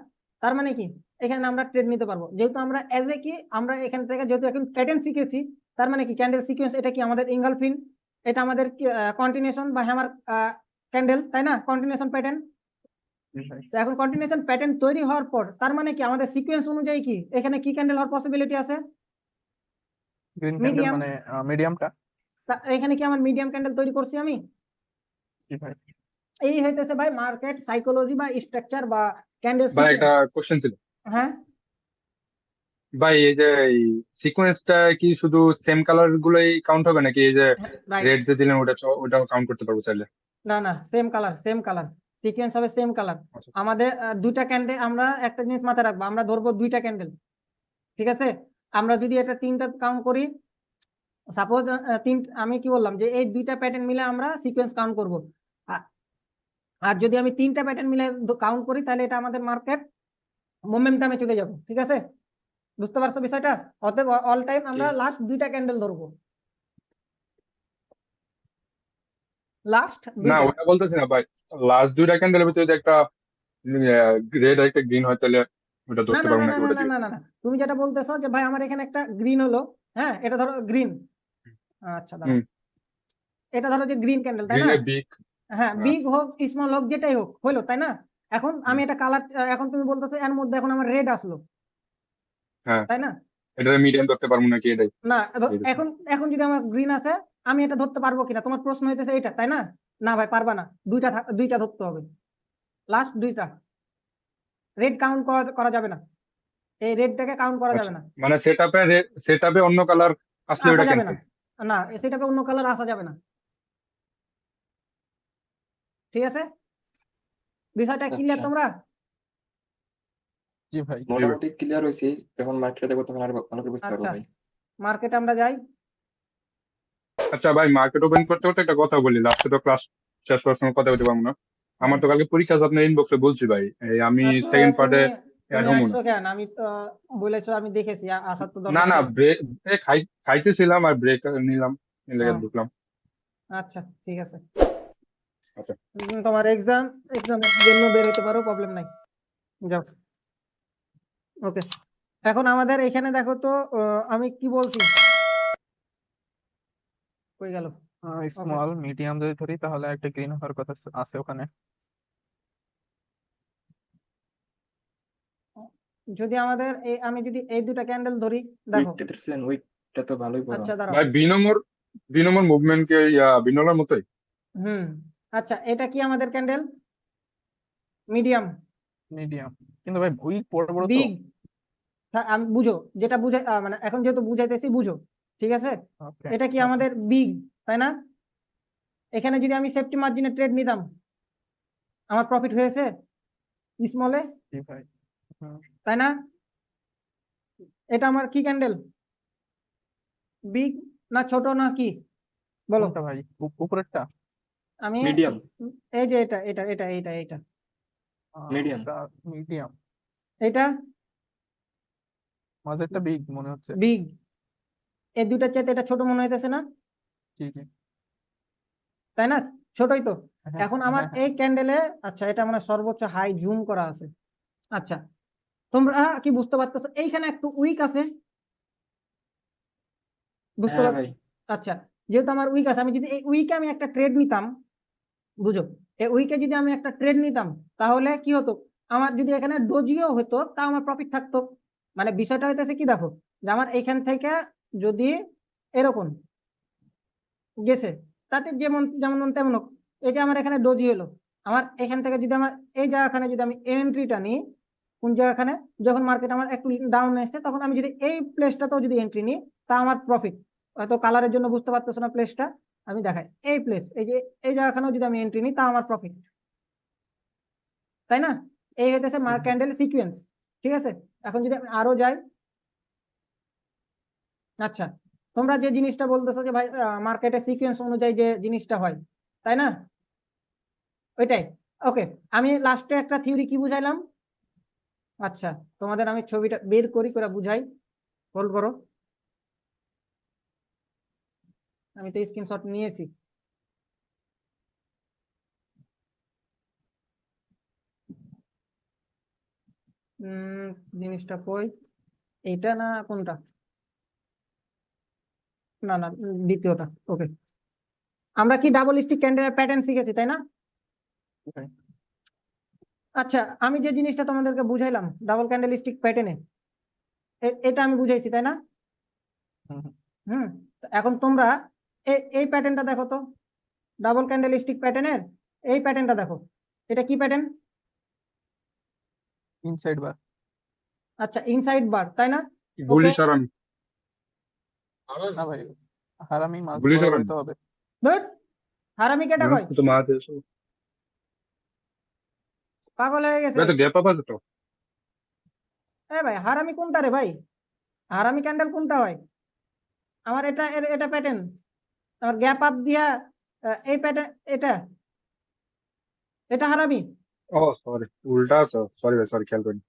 তার মানে কি, এখানে আমরা ট্রেড নিতে পারবো, যেহেতু আমরা এজ এ কি, আমরা এখান থেকে যেহেতু এখন প্যাটার্ন শিখেছি, তার মানে কি ক্যান্ডেল সিকোয়েন্স, এটা কি আমাদের ইনগালফিন, এটা আমাদের কন্টিনিউশন বা হ্যামার ক্যান্ডেল, তাই না? Continuation pattern. তো এখন কন্টিনিউশন প্যাটার্ন তৈরি হওয়ার পর, তার মানে কি আমাদের সিকোয়েন্স অনুযায়ী কি এখানে কি ক্যান্ডেল হওয়ার পসিবিলিটি আছে?
Green candle,
medium.
মানে মিডিয়ামটা।
এখানে কি আমার মিডিয়াম ক্যান্ডেল তৈরি করছি আমি?
জি ভাই।
এই হইতেছে ভাই মার্কেট সাইকোলজি বা স্ট্রাকচার বা ক্যান্ডেল
ভাই একটা
সিকোয়েন্স।
কোশ্চেন ছিল
হ্যাঁ,
ভাই, এই যে সিকোয়েন্সটা কি শুধু সেম কালার গুলোই কাউন্ট হবে, নাকি এই যে
রাইট।
রেড যে দিলেন ওটাও কাউন্ট করতে পারবো চাইলে?
না না, same colour, same colour, sequence হবে সেম কালার।
আচ্ছা।
আমাদের দুইটা ক্যান্ডেল, আমরা একটা জিনিস মাথায় রাখবো, আমরা ধরবো দুইটা ক্যান্ডেল। ঠিক আছে? আমরা যদি এটা তিনটা কাউন্ট করি, সাপোজ আমি কি বললাম যে এই দুইটা প্যাটার্ন মিলে আমরা সিকোয়েন্স কাউন্ট করব। আর যদি আমি তিনটা প্যাটার্ন মিলে কাউন্ট করি তাহলে এটা আমাদের মার্কেট মোমেন্টামে চলে যাব। ঠিক আছে, বুঝতে পারছো বিষয়টা? অতএব অল টাইম আমরা লাস্ট দুইটা ক্যান্ডেল ধরবো, লাস্ট
না
দুইটা।
ওটা বলতেছি না ভাই, লাস্ট দুইটা ক্যান্ডেলের ভিতরে যদি একটা রেড আর একটা গ্রিন হয় তাহলে ওটা
না
ধরতে
না
পারবো
না না
নাকি
না
ওটা
না
দিয়ে?
না না না, তুমি যেটা বলতেছো যে ভাই আমার এখানে একটা গ্রিন হলো, হ্যাঁ এটা ধরো গ্রিন, আচ্ছা দাঁড়াও,
হুম,
এটা ধরো যে গ্রিন ক্যান্ডেল, তাই না?
গ্রিনের বিগ।
হ্যাঁ, বিগ হোক স্মল হোক যেটাই হোক হলো, তাই না? এখন আমি এটা কালার, এখন তুমি বলতেছো এর মধ্যে এখন আমার রেড আসলো,
হ্যাঁ,
তাই না?
এটা মিডিয়াম ধরতে পারবো নাকি এটাই?
না
এইটা।
এখন এখন যদি আমার গ্রিন আছে আমি এটা ধরতে পারবো কিনা তোমার প্রশ্ন হইতেছে এটা, তাই না? না ভাই পারবা না, দুইটা ধরতে হবে, লাস্ট দুইটা। রেড কাউন্ট করা যাবে না, এই রেডটাকে কাউন্ট করা
আচ্ছা,
যাবে না,
মানে সেটআপে অন্য কালার আসলে
আসা
ওটা
যাবে না,
ক্যান্সেল।
না সেটাকে অন্য কালার আসা যাবে না। ঠিক আছে, বিষয়টা ক্লিয়ার
আচ্ছা,
তোমরা?
জি ভাই।
মোটামুটি ক্লিয়ার হয়েছি। যখন মার্কেটে দেখবো তখন আরো ভালো করে বুঝতে পারবো
আচ্ছা,
ভাই।
মার্কেটে আমরা যাই।
আচ্ছা ভাই, মার্কেট ওপেন করতে করতে একটা কথা বলি, লাস্টে তো ক্লাস শেষ হওয়ার সময় কথা বলতে পারবো না। আমার
হ্যাঁ,
তো কালকে পরীক্ষা আছে, আপনার ইনবক্সে বলছি ভাই, এই আমি
তো
সেকেন্ড
তুমি
পার্টে অ্যাড
তুমি
হবো না।
আসছো কেন? আমি তো বলেছো, আমি দেখেছি আসার তো
না
দরকার
না,
ছিল।
ব্রেক খাইতেছিলাম আর ব্রেক নিলাম, লেগে
ও,
ঢুকলাম।
আচ্ছা ঠিক আছে।
আচ্ছা,
তোমার এক্সামের জন্য বের হতে পারো, প্রবলেম নাই, যাও। ওকে, এখন আমাদের এখানে দেখো তো, আমি কি বলছি, কই গেল? ওকে,
স্মল মিডিয়াম যদি ধরি তাহলে একটা গ্রিন হওয়ার কথা আছে ওখানে।
যদি আমাদের আমি যদি এই দুটা ক্যান্ডেল ধরি, দেখো।
উইকটা ধরছিলেন, উইকটা তো ভালোই বড়।
আচ্ছা দাঁড়াও,
ভাই বিনমর মুভমেন্ট কে বিনলার মতোই।
হুম, আচ্ছা এটা কি আমাদের ক্যান্ডেল? মিডিয়াম,
মিডিয়াম, কিন্তু ভাই উইক বড় বড় তো।
বিগ, আমি বুঝো যেটা বুঝাই, মানে এখন যেহেতু বুঝাইতেছি বুঝো, ঠিক আছে?
ওকে,
এটা কি
ওকে।
আমাদের বিগ, তাই না? এখানে যদি আমি সেফটি মার্জিনে ট্রেড নিতাম, আমার প্রফিট হয়েছে স্মলে,
জি ভাই। হুম,
তাই না? এটা আমার কি ক্যান্ডেল, বিগ না ছোট না কি, বলো?
কোনটা ভাই? উপরেরটা?
আমি
মিডিয়াম,
এই যে এটা
মিডিয়াম,
মিডিয়াম।
এটা
মাঝেরটা বিগ মনে হচ্ছে।
বিগ, এই দুটার চাইতে এটা ছোট মনে হইতেছে না,
জি জি।
তাই না? ছোটই তো।
হ্যাঁ
এখন
হ্যাঁ
আমার
হ্যাঁ।
এই ক্যান্ডেলে, আচ্ছা এটা মানে সর্বোচ্চ হাই জুম করা আছে। আচ্ছা, তোমরা কি বুঝতে পারতেছো এইখানে একটু উইক আছে, বুঝতে
হ্যাঁ
পার?
ভাই।
আচ্ছা, যেহেতু আমার উইক আছে, আমি যদি এই উইকে আমি একটা ট্রেড নিতাম, বুঝো, এই উইকে যদি আমি একটা ট্রেড নিতাম তাহলে কি হতো, আমার যদি এখানে ডোজিও হতো তা আমার প্রফিট থাকতো। মানে বিষয়টা হইতেছে কি, দেখো, যে আমার এইখান থেকে যদি এরকম গেছে, তাতে যেমন যেমন তেমন হোক, এই যে আমার এখানে ডোজি হলো, আমার এখান থেকে যদি আমার এই জায়গাখানে যদি আমি এন্ট্রিটা নিই, কোন জায়গাখানে, যখন মার্কেট আমার একটু ডাউন এসছে তখন আমি যদি এই প্লেসটাতেও যদি এন্ট্রি নিই, তা আমার প্রফিট। হয়তো কালারের জন্য বুঝতে পারতেছো না প্লেসটা, আমি দেখাই, এই প্লেস, এই যে এই জায়গাখানেও যদি আমি এন্ট্রি নিই তা আমার প্রফিট, তাই না? এই হইতেছে
জি ভাই।
Candle sequence. ঠিক আছে, এখন যদি আমি আরো যাই, আচ্ছা, তোমরা যে জিনিসটা বলতেছো যে ভাই মার্কেটে সিকোয়েন্স অনুযায়ী যে জিনিসটা হয়, তাই না? ওইটাই। ওকে, আমি লাস্টে একটা থিওরি কি বুঝাইলাম, আচ্ছা তোমাদের আমি ছবিটা বের করে বুঝাই, হোল্ড করো, আমি তো স্ক্রিনশট নিয়েছি। জিনিসটা কই, এইটা না কোনটা, না না দ্বিতীয়টা। ওকে, আমরা কি ডাবল স্টিক ক্যান্ডেলের প্যাটার্ন শিখেছি, তাই না?
জি ভাই।
আচ্ছা, আমি যে জিনিসটা তোমাদেরকে বুঝাইলাম ডাবল ক্যান্ডেল স্টিক প্যাটার্নে, এটা আমি বুঝাইছি, তাই না?
হুম হুম।
হুম, এখন তোমরা এই প্যাটার্নটা দেখো তো, ডাবল ক্যান্ডেল স্টিক প্যাটার্নের এই প্যাটার্নটা দেখো, এটা কি প্যাটার্ন?
ইনসাইড বার।
আচ্ছা, ইনসাইড বার, তাই না? ওকে,
বুলিশ আরামি,
না ভাই, হারামি মাঝ
বুলিশ
বরাবরই
আরামি।
তো হবে।
ধুর, হারামি কেটা কয়,
তো মাছ আছে,
পাগল হয়ে গেছে?
ভাই তো গ্যাপ আপ আছে তো।
এ ভাই হারামি কোনটা রে ভাই, হারামি ক্যান্ডেল কোনটা হয়? আমার এটা প্যাটার্ন, আমার গ্যাপ আপ দিয়া এই প্যাটার্ন, এটা হারামি।
ও সরি, উল্টা আছে, সরি ভাই, সরি, খেয়াল করিনি।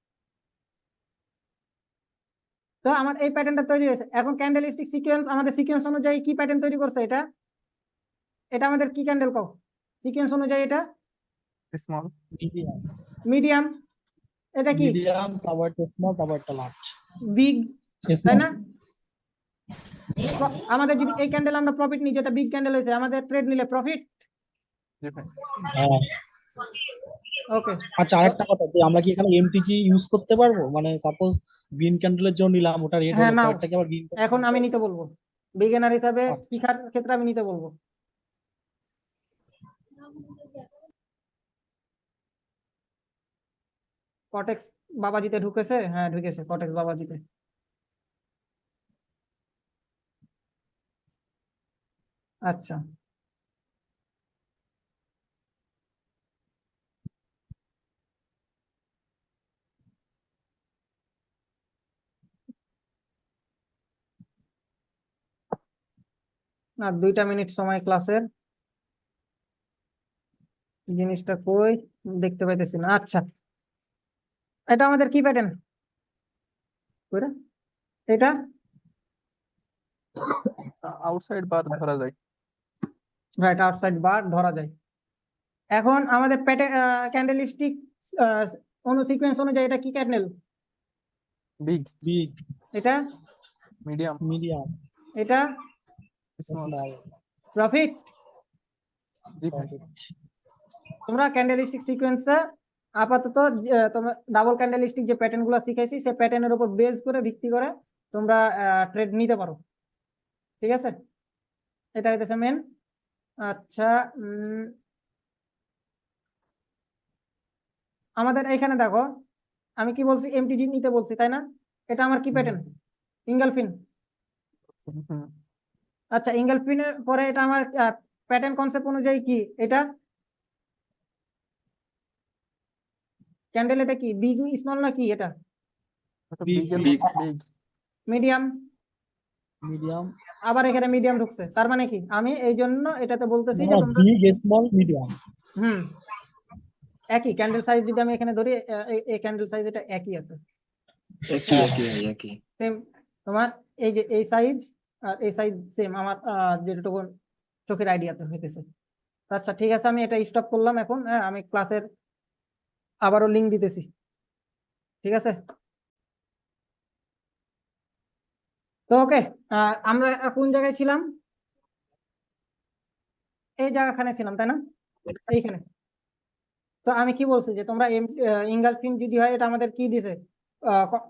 তো আমার এই প্যাটার্নটা তৈরি হয়েছে। এখন ক্যান্ডেলিস্টিক সিকোয়েন্স, আমাদের সিকোয়েন্স অনুযায়ী কি প্যাটার্ন তৈরি করছে এটা? এটা আমাদের কি ক্যান্ডেল কও সিকোয়েন্স অনুযায়ী? এটা
স্মল।
Medium,
medium. এটা কি
মিডিয়াম, তারপর একটা স্মল, তারপর একটা লার্জ।
বিগ, তাই
স্মল।
না? আমাদের যদি এই ক্যান্ডেল আমরা প্রফিট নিই, যেটা বিগ ক্যান্ডেল হয়েছে, আমাদের ট্রেড নিলে প্রফিট।
জি ভাই।
হ্যাঁ।
ওকে,
আচ্ছা, আরেকটা কথা, যে আমরা কি এখানে এমটিজি ইউজ করতে পারবো? মানে সাপোজ গ্রিন ক্যান্ডেলের জন্য নিলাম, ওটা রেড
হ্যাঁ
হলো,
নাও,
পরেরটাকে আবার গ্রিন।
এখন আমি নিতে বলবো, বিগিনার হিসাবে
আচ্ছা।
শিখার ক্ষেত্রে আমি নিতে বলবো। কটেক্স বাবাজিতে ঢুকেছে? হ্যাঁ ঢুকেছে কটেক্স বাবাজিতে। আচ্ছা, আর 2টা মিনিট সময় ক্লাসের, জিনিসটা কই দেখতে পাইতেছি না। আচ্ছা, এটা আমাদের কি প্যাটার্ন? এটা
আউটসাইড বার ধরা যায়।
রাইট, আউটসাইড বার ধরা যায়। এখন আমাদের ক্যান্ডেলিস্টিক সিকোয়েন্স অনুযায়ী এটা কি ক্যান্ডেল?
বিগ।
বিগ,
এটা
মিডিয়াম।
মিডিয়াম,
এটা
স্মল।
স্মল।
প্রফিট।
জি ভাই।
তোমরা ক্যান্ডেলিস্টিক সিকোয়েন্সে আপাতত তোমরা ডাবল ক্যান্ডেলিস্টিক যে প্যাটার্ন গুলো শিখাইছি, সেই প্যাটার্নের উপর বেস করে, ভিত্তি করে তোমরা ট্রেড নিতে পারো। ঠিক আছে, এটা হইতেছে মেন। আচ্ছা, আমাদের এখানে দেখো, আমি কি বলছি, এমটিজি নিতে বলছি, তাই না? এটা আমার কি প্যাটার্ন? ইঙ্গলফিন।
হুম।
আচ্ছা, ইঙ্গলফিনের পরে এটা আমার প্যাটার্ন কনসেপ্ট অনুযায়ী কি? এটা ক্যান্ডেল, এটা কি বিগ স্মল না কি? এটা
Big,
বিগ এর
big.
বিগ।
মিডিয়াম।
মিডিয়াম,
আবার এখানে মিডিয়াম ঢুকছে, তার মানে কি? আমি এই জন্য এটাতে বলতেছি যে তোমরা
বিগ, স্মল, মিডিয়াম।
হুম একই ক্যান্ডেল সাইজ যদি আমি এখানে ধরি, এই ক্যান্ডেল সাইজ এটা একই আছে, সেম। তোমার এই যে এই সাইজ আর এই সাইজ সেম, আমার যেটুকু চোখের আইডিয়াতে হইতেছে। আচ্ছা ঠিক আছে, আমি এটা স্টপ করলাম এখন। হ্যাঁ, আমি ক্লাসের আবারও লিংক দিতেছি। ঠিক আছে, তো ওকে, আমরা কোন জায়গায় ছিলাম? এই জায়গাখানে ছিলাম, তাই না? এইখানে। তো আমি কি বলছি যে তোমরা ইঙ্গালফিন যদি হয়, এটা আমাদের কি দিছে?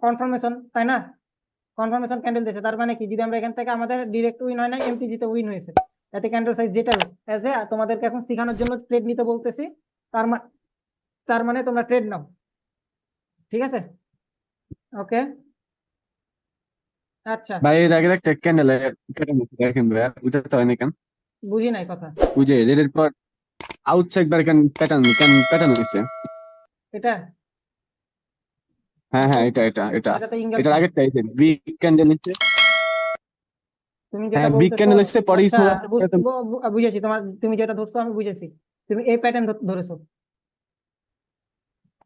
কনফার্মেশন, তাই না? কনফার্মেশন ক্যান্ডেল দিয়েছে, তার মানে কি? যদি আমরা এখান থেকে, আমাদের ডিরেক্ট উইন হয় না, এমটিজি তে উইন হয়েছে, এতে ক্যান্ডেল সাইজ যেটা হোক, এজ এ তোমাদেরকে এখন শেখানোর জন্য ট্রেড নিতে বলতেছি। তার মানে তোমরা ট্রেড নাও। ঠিক আছে, ওকে। আচ্ছা,
ভাই এর আগের একটা ক্যান্ডেলের প্যাটার্ন দেখেন ভাই, ওইটা তো হয় না কেন?
বুঝি নাই কথা।
ওই যে রেডের পর আউটসাইড বার প্যাটার্ন প্যাটার্ন হয়েছে।
এটা
হ্যাঁ হ্যাঁ, এটা এটা এটা
এটা তো
এটার
ইঙ্গালফিন,
আগেরটা হয়েছে বিগ ক্যান্ডেল হচ্ছে।
তুমি যেটা
হ্যাঁ, বিগ
বলতেছো।
ক্যান্ডেল হচ্ছে, পরে
আচ্ছা,
small pattern।
বুঝেছি, তুমি যেটা ধরছো আমি বুঝেছি। তুমি এই প্যাটার্ন ধরেছো।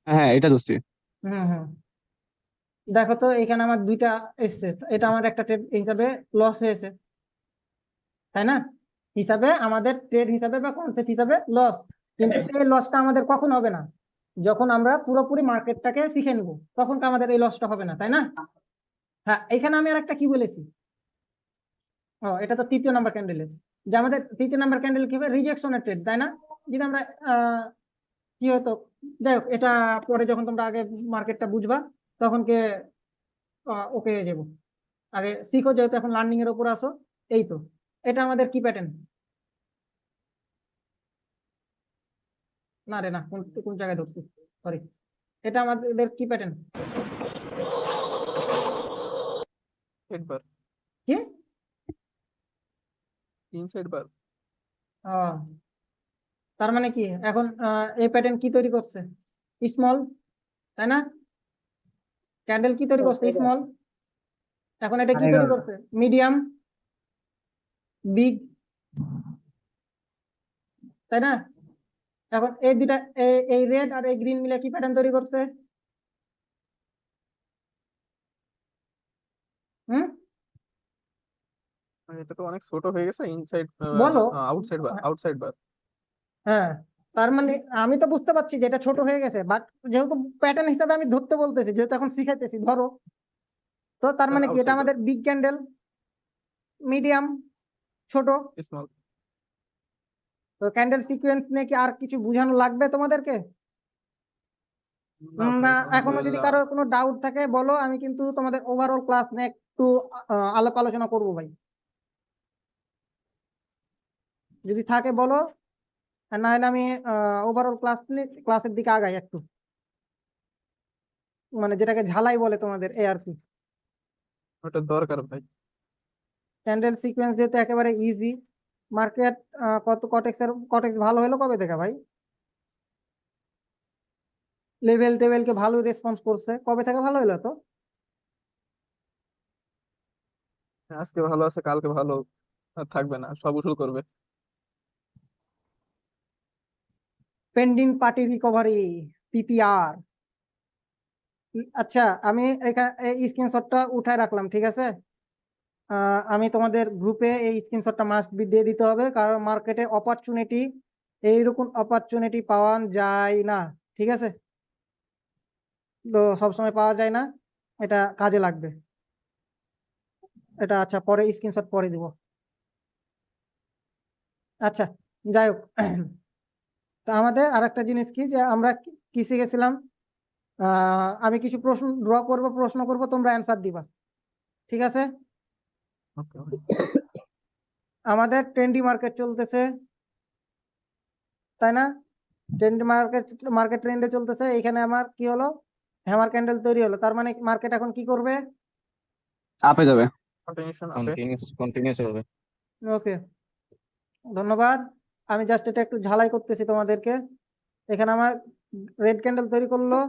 হ্যাঁ, এটা ধরছি।
হুম হুম, দেখো তো এখানে আমার 2টা এসছে, এটা আমার একটা ট্রেড হিসাবে লস হয়েছে, তাই না? হিসাবে আমাদের ট্রেড হিসাবে বা কনসেপ্ট হিসাবে লস। কিন্তু এই লসটা আমাদের কখন হবে না? যখন আমরা পুরোপুরি মার্কেটটাকে শিখে নিব, তখন তো আমাদের এই লসটা হবে না, তাই না? হ্যাঁ, এখানে আমি আর একটা কি বলেছি? এটা তো 3য় নাম্বার ক্যান্ডেলের, যে আমাদের 3য় নাম্বার ক্যান্ডেল কি হবে? রিজেকশনের ট্রেড, তাই না? যদি আমরা কি হতো, যাই হোক, এটা পরে যখন তোমরা আগে মার্কেটটা বুঝবা, তখন কে ওকে হয়ে যাবো। আগে শিখো, যেহেতু এখন লার্নিং এর উপর আসো। এই তো, এটা আমাদের কি প্যাটার্ন? না রে না, কোন কোন জায়গায় ধরছি, সরি। এটা আমাদের কি প্যাটার্ন?
হেড বার।
কি?
ইনসাইড বার।
আহ, তার মানে কি এখন এই প্যাটার্ন কি তৈরি করছে? স্মল, তাই না? ক্যান্ডেল কি তৈরি করছে? স্মল। এখন এটা কি তৈরি করছে? মিডিয়াম। বিগ, তাই না? এখন এই দুটা এই রেড আর এই গ্রিন মিলে কি প্যাটার্ন তৈরি করছে? হুম,
এটা তো অনেক ছোট হয়ে গেছে, ইনসাইড
বলো।
আউটসাইড বার, আউটসাইড বার।
হ্যাঁ, তার মানে আমি তো বুঝতে পারছি যে এটা ছোট হয়ে গেছে, বাট যেহেতু প্যাটার্ন হিসাবে আমি ধরতে বলতেছি, যেহেতু এখন শিখাইতেছি, ধরো। তো তার মানে কি এটা
আউটসাইড বার,
আমাদের বিগ ক্যান্ডেল, মিডিয়াম, ছোট।
স্মল।
তো ক্যান্ডেল সিকোয়েন্স নিয়ে কি আর কিছু বোঝানো লাগবে তোমাদেরকে? না, এখনো যদি কারো কোনো ডাউট থাকে বলো, আমি কিন্তু তোমাদের ওভারঅল ক্লাস নিয়ে একটু আলাপ আলোচনা করবো ভাই। যদি থাকে বলো, আর না হলে আমি ওভারঅল ক্লাসের দিকে আগাই একটু, মানে যেটাকে ঝালাই বলে তোমাদের, এই আর কি।
ওটা দরকার ভাই।
ক্যান্ডেল সিকোয়েন্স যেহেতু একেবারে ইজি, মার্কেট কটেক্স ভালো হলো কবে থেকে ভাই? লেভেল টেভেলকে ভালো রেসপন্স করছে, কবে থেকে ভালো হলো? তো
আজকে ভালো আছে, কালকে ভালো থাকবে না, সব উসুল করবে।
Pending party recovery, PPR. আচ্ছা, আমি এখানে এই স্ক্রিনশটটা উঠায় রাখলাম, ঠিক আছে? আমি তোমাদের গ্রুপে এই স্ক্রিনশটটা মাস্ট বি দিয়ে দিতে হবে, কারণ মার্কেটে অপরচুনিটি, এইরকম অপরচুনিটি পাওয়া যায় না, ঠিক আছে? তো সবসময় পাওয়া যায় না, এটা কাজে লাগবে। এটা আচ্ছা, পরে স্ক্রিনশট পরে দিব। আচ্ছা, যাই হোক। তো আমাদের আরেকটা জিনিস কি, যে আমরা কি শিখেছিলাম? আমি কিছু প্রশ্ন প্রশ্ন করব, তোমরা অ্যান্সার দিবা, ঠিক আছে?
ওকে ভাই।
আমাদের ট্রেন্ডি মার্কেট চলতেছে, তাই না? ট্রেন্ডি মার্কেট ট্রেন্ডে চলতেছে। এখানে আমার কি হলো? হ্যামার ক্যান্ডেল তৈরি হলো, তার মানে মার্কেট এখন কি করবে?
আপে যাবে।
কন্টিনিউশন আপে।
কন্টিনিউ চলবে।
ওকে, ধন্যবাদ। আমি জাস্ট এটা একটু ঝালাই করতেছি তোমাদেরকে। এখানে আমার রেড ক্যান্ডেল তৈরি করলো,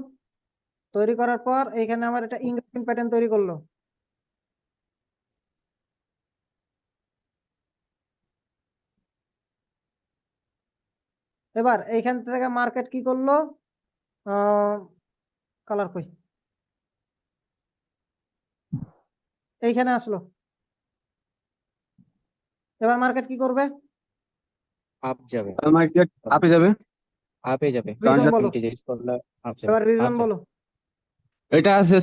তৈরি করার পর এখানে আমার এটা ইনগ্রেডিয়েন্ট প্যাটার্ন তৈরি করলো। এবার এইখান থেকে মার্কেট কি করলো? কালার কই, এইখানে আসলো। এবার মার্কেট কি করবে?
আপ যাবে,
মার্কেট আপে যাবে।
আপে যাবে।
রিজন বলো,
ইন্টিজেস করলে আপ যাবে।
এবার রিজন
আপ যাবে।
বলো।
এটা আছে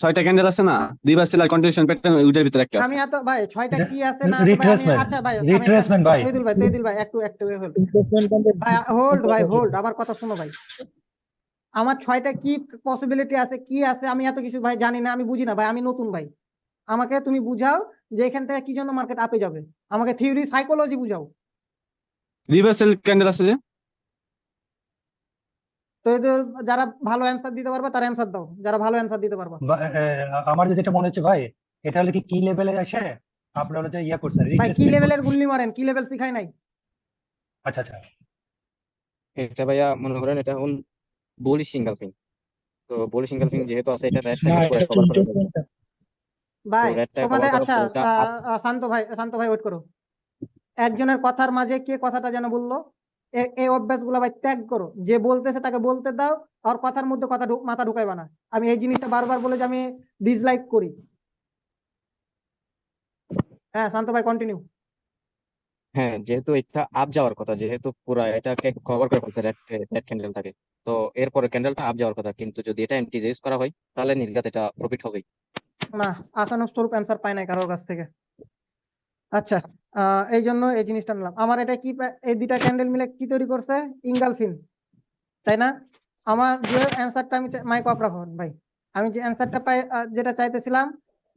ছয়টা ক্যান্ডেল আছে না, রিভার্সাল আর কন্টিনিউশন প্যাটার্ন, ওইটার ভিতরে একটা
আমি
আছে।
এত ভাই, ছয়টা কি আছে না আছে ভাই, আমি
রিট্রেসমেন্ট,
আচ্ছা ভাই,
রিট্রেসমেন্ট ভাই।
তৈদুল ভাই একটু হোল্ড ভাই, হোল্ড, আমার কথা শোনো ভাই। আমার ছয়টা কি পসিবিলিটি আছে, কি আছে, আমি এত কিছু ভাই জানি না, আমি বুঝি না ভাই, আমি নতুন ভাই। আমাকে তুমি বুঝাও যে এখান থেকে কি জন্য মার্কেট আপে যাবে, আমাকে থিওরি সাইকোলজি বুঝাও।
রিভার্সাল ক্যান্ডেল আছে যে,
তো যারা ভালো অ্যান্সার দিতে পারবে তারা অ্যান্সার দাও, যারা ভালো অ্যান্সার দিতে পারবা।
আমার যেটা মনে হচ্ছে ভাই, এটা হলে কি লেভেলে আসে আপনারা হলো যে ইয়া করছেন,
ভাই কি
রিট্রেসমেন্ট
লেভেলের
করছেন।
গুল্লি মারেন, কি লেভেল শিখাই নাই?
আচ্ছা আচ্ছা,
এটা ভাইয়া মনে করেন এটা এখন বুলিশ সিঙ্গেলফিং। তো বুলিশ সিঙ্গেলফিং যেহেতু আছে, এটা রেড
না,
টাকে পুরো
এটা
কভার করে ফেলবে।
ইন্টারেস্টিং।
তো
ভাই
রেড টাকে
তোমাদের
কভার করে
আচ্ছা,
পুরোটা আপ।
শান্ত ভাই ওয়েট করো। একজনের কথার মাঝে কে কথাটা যেন বললো, এই অভ্যাসগুলো ভাই ত্যাগ করো। যে বলতেছে তাকে বলতে দাও, আর কথার মধ্যে মাথা ঢুকাইবা না। আমি এই জিনিসটা বারবার বলে যে আমি ডিসলাইক করি। হ্যাঁ শান্ত ভাই, কন্টিনিউ।
হ্যাঁ, যেহেতু এটা আপ যাওয়ার কথা, যেহেতু পুরো এটাকে কভার করে ফেলছে রেড রেড ক্যান্ডেলটাকে, তো এরপরে ক্যান্ডেলটা আপ যাওয়ার কথা, কিন্তু যদি এটা এন্টিজেস করা হয় তাহলে নির্ঘাত এটা প্রফিট হবেই।
না, আশানুরূপ স্বরূপ অ্যান্সার পাই নাই কারোর কাছ থেকে। আচ্ছা, এই জন্য এই জিনিসটা নিলাম। আমার এটা কি, এই দুইটা ক্যান্ডেল মিলে কি তৈরি করছে? ইঙ্গালফিন, তাই না? আমার যে অ্যান্সারটা, আমি মাইক অফ রাখুন ভাই। আমি যে অ্যান্সারটা পাই, যেটা চাইতেছিলাম,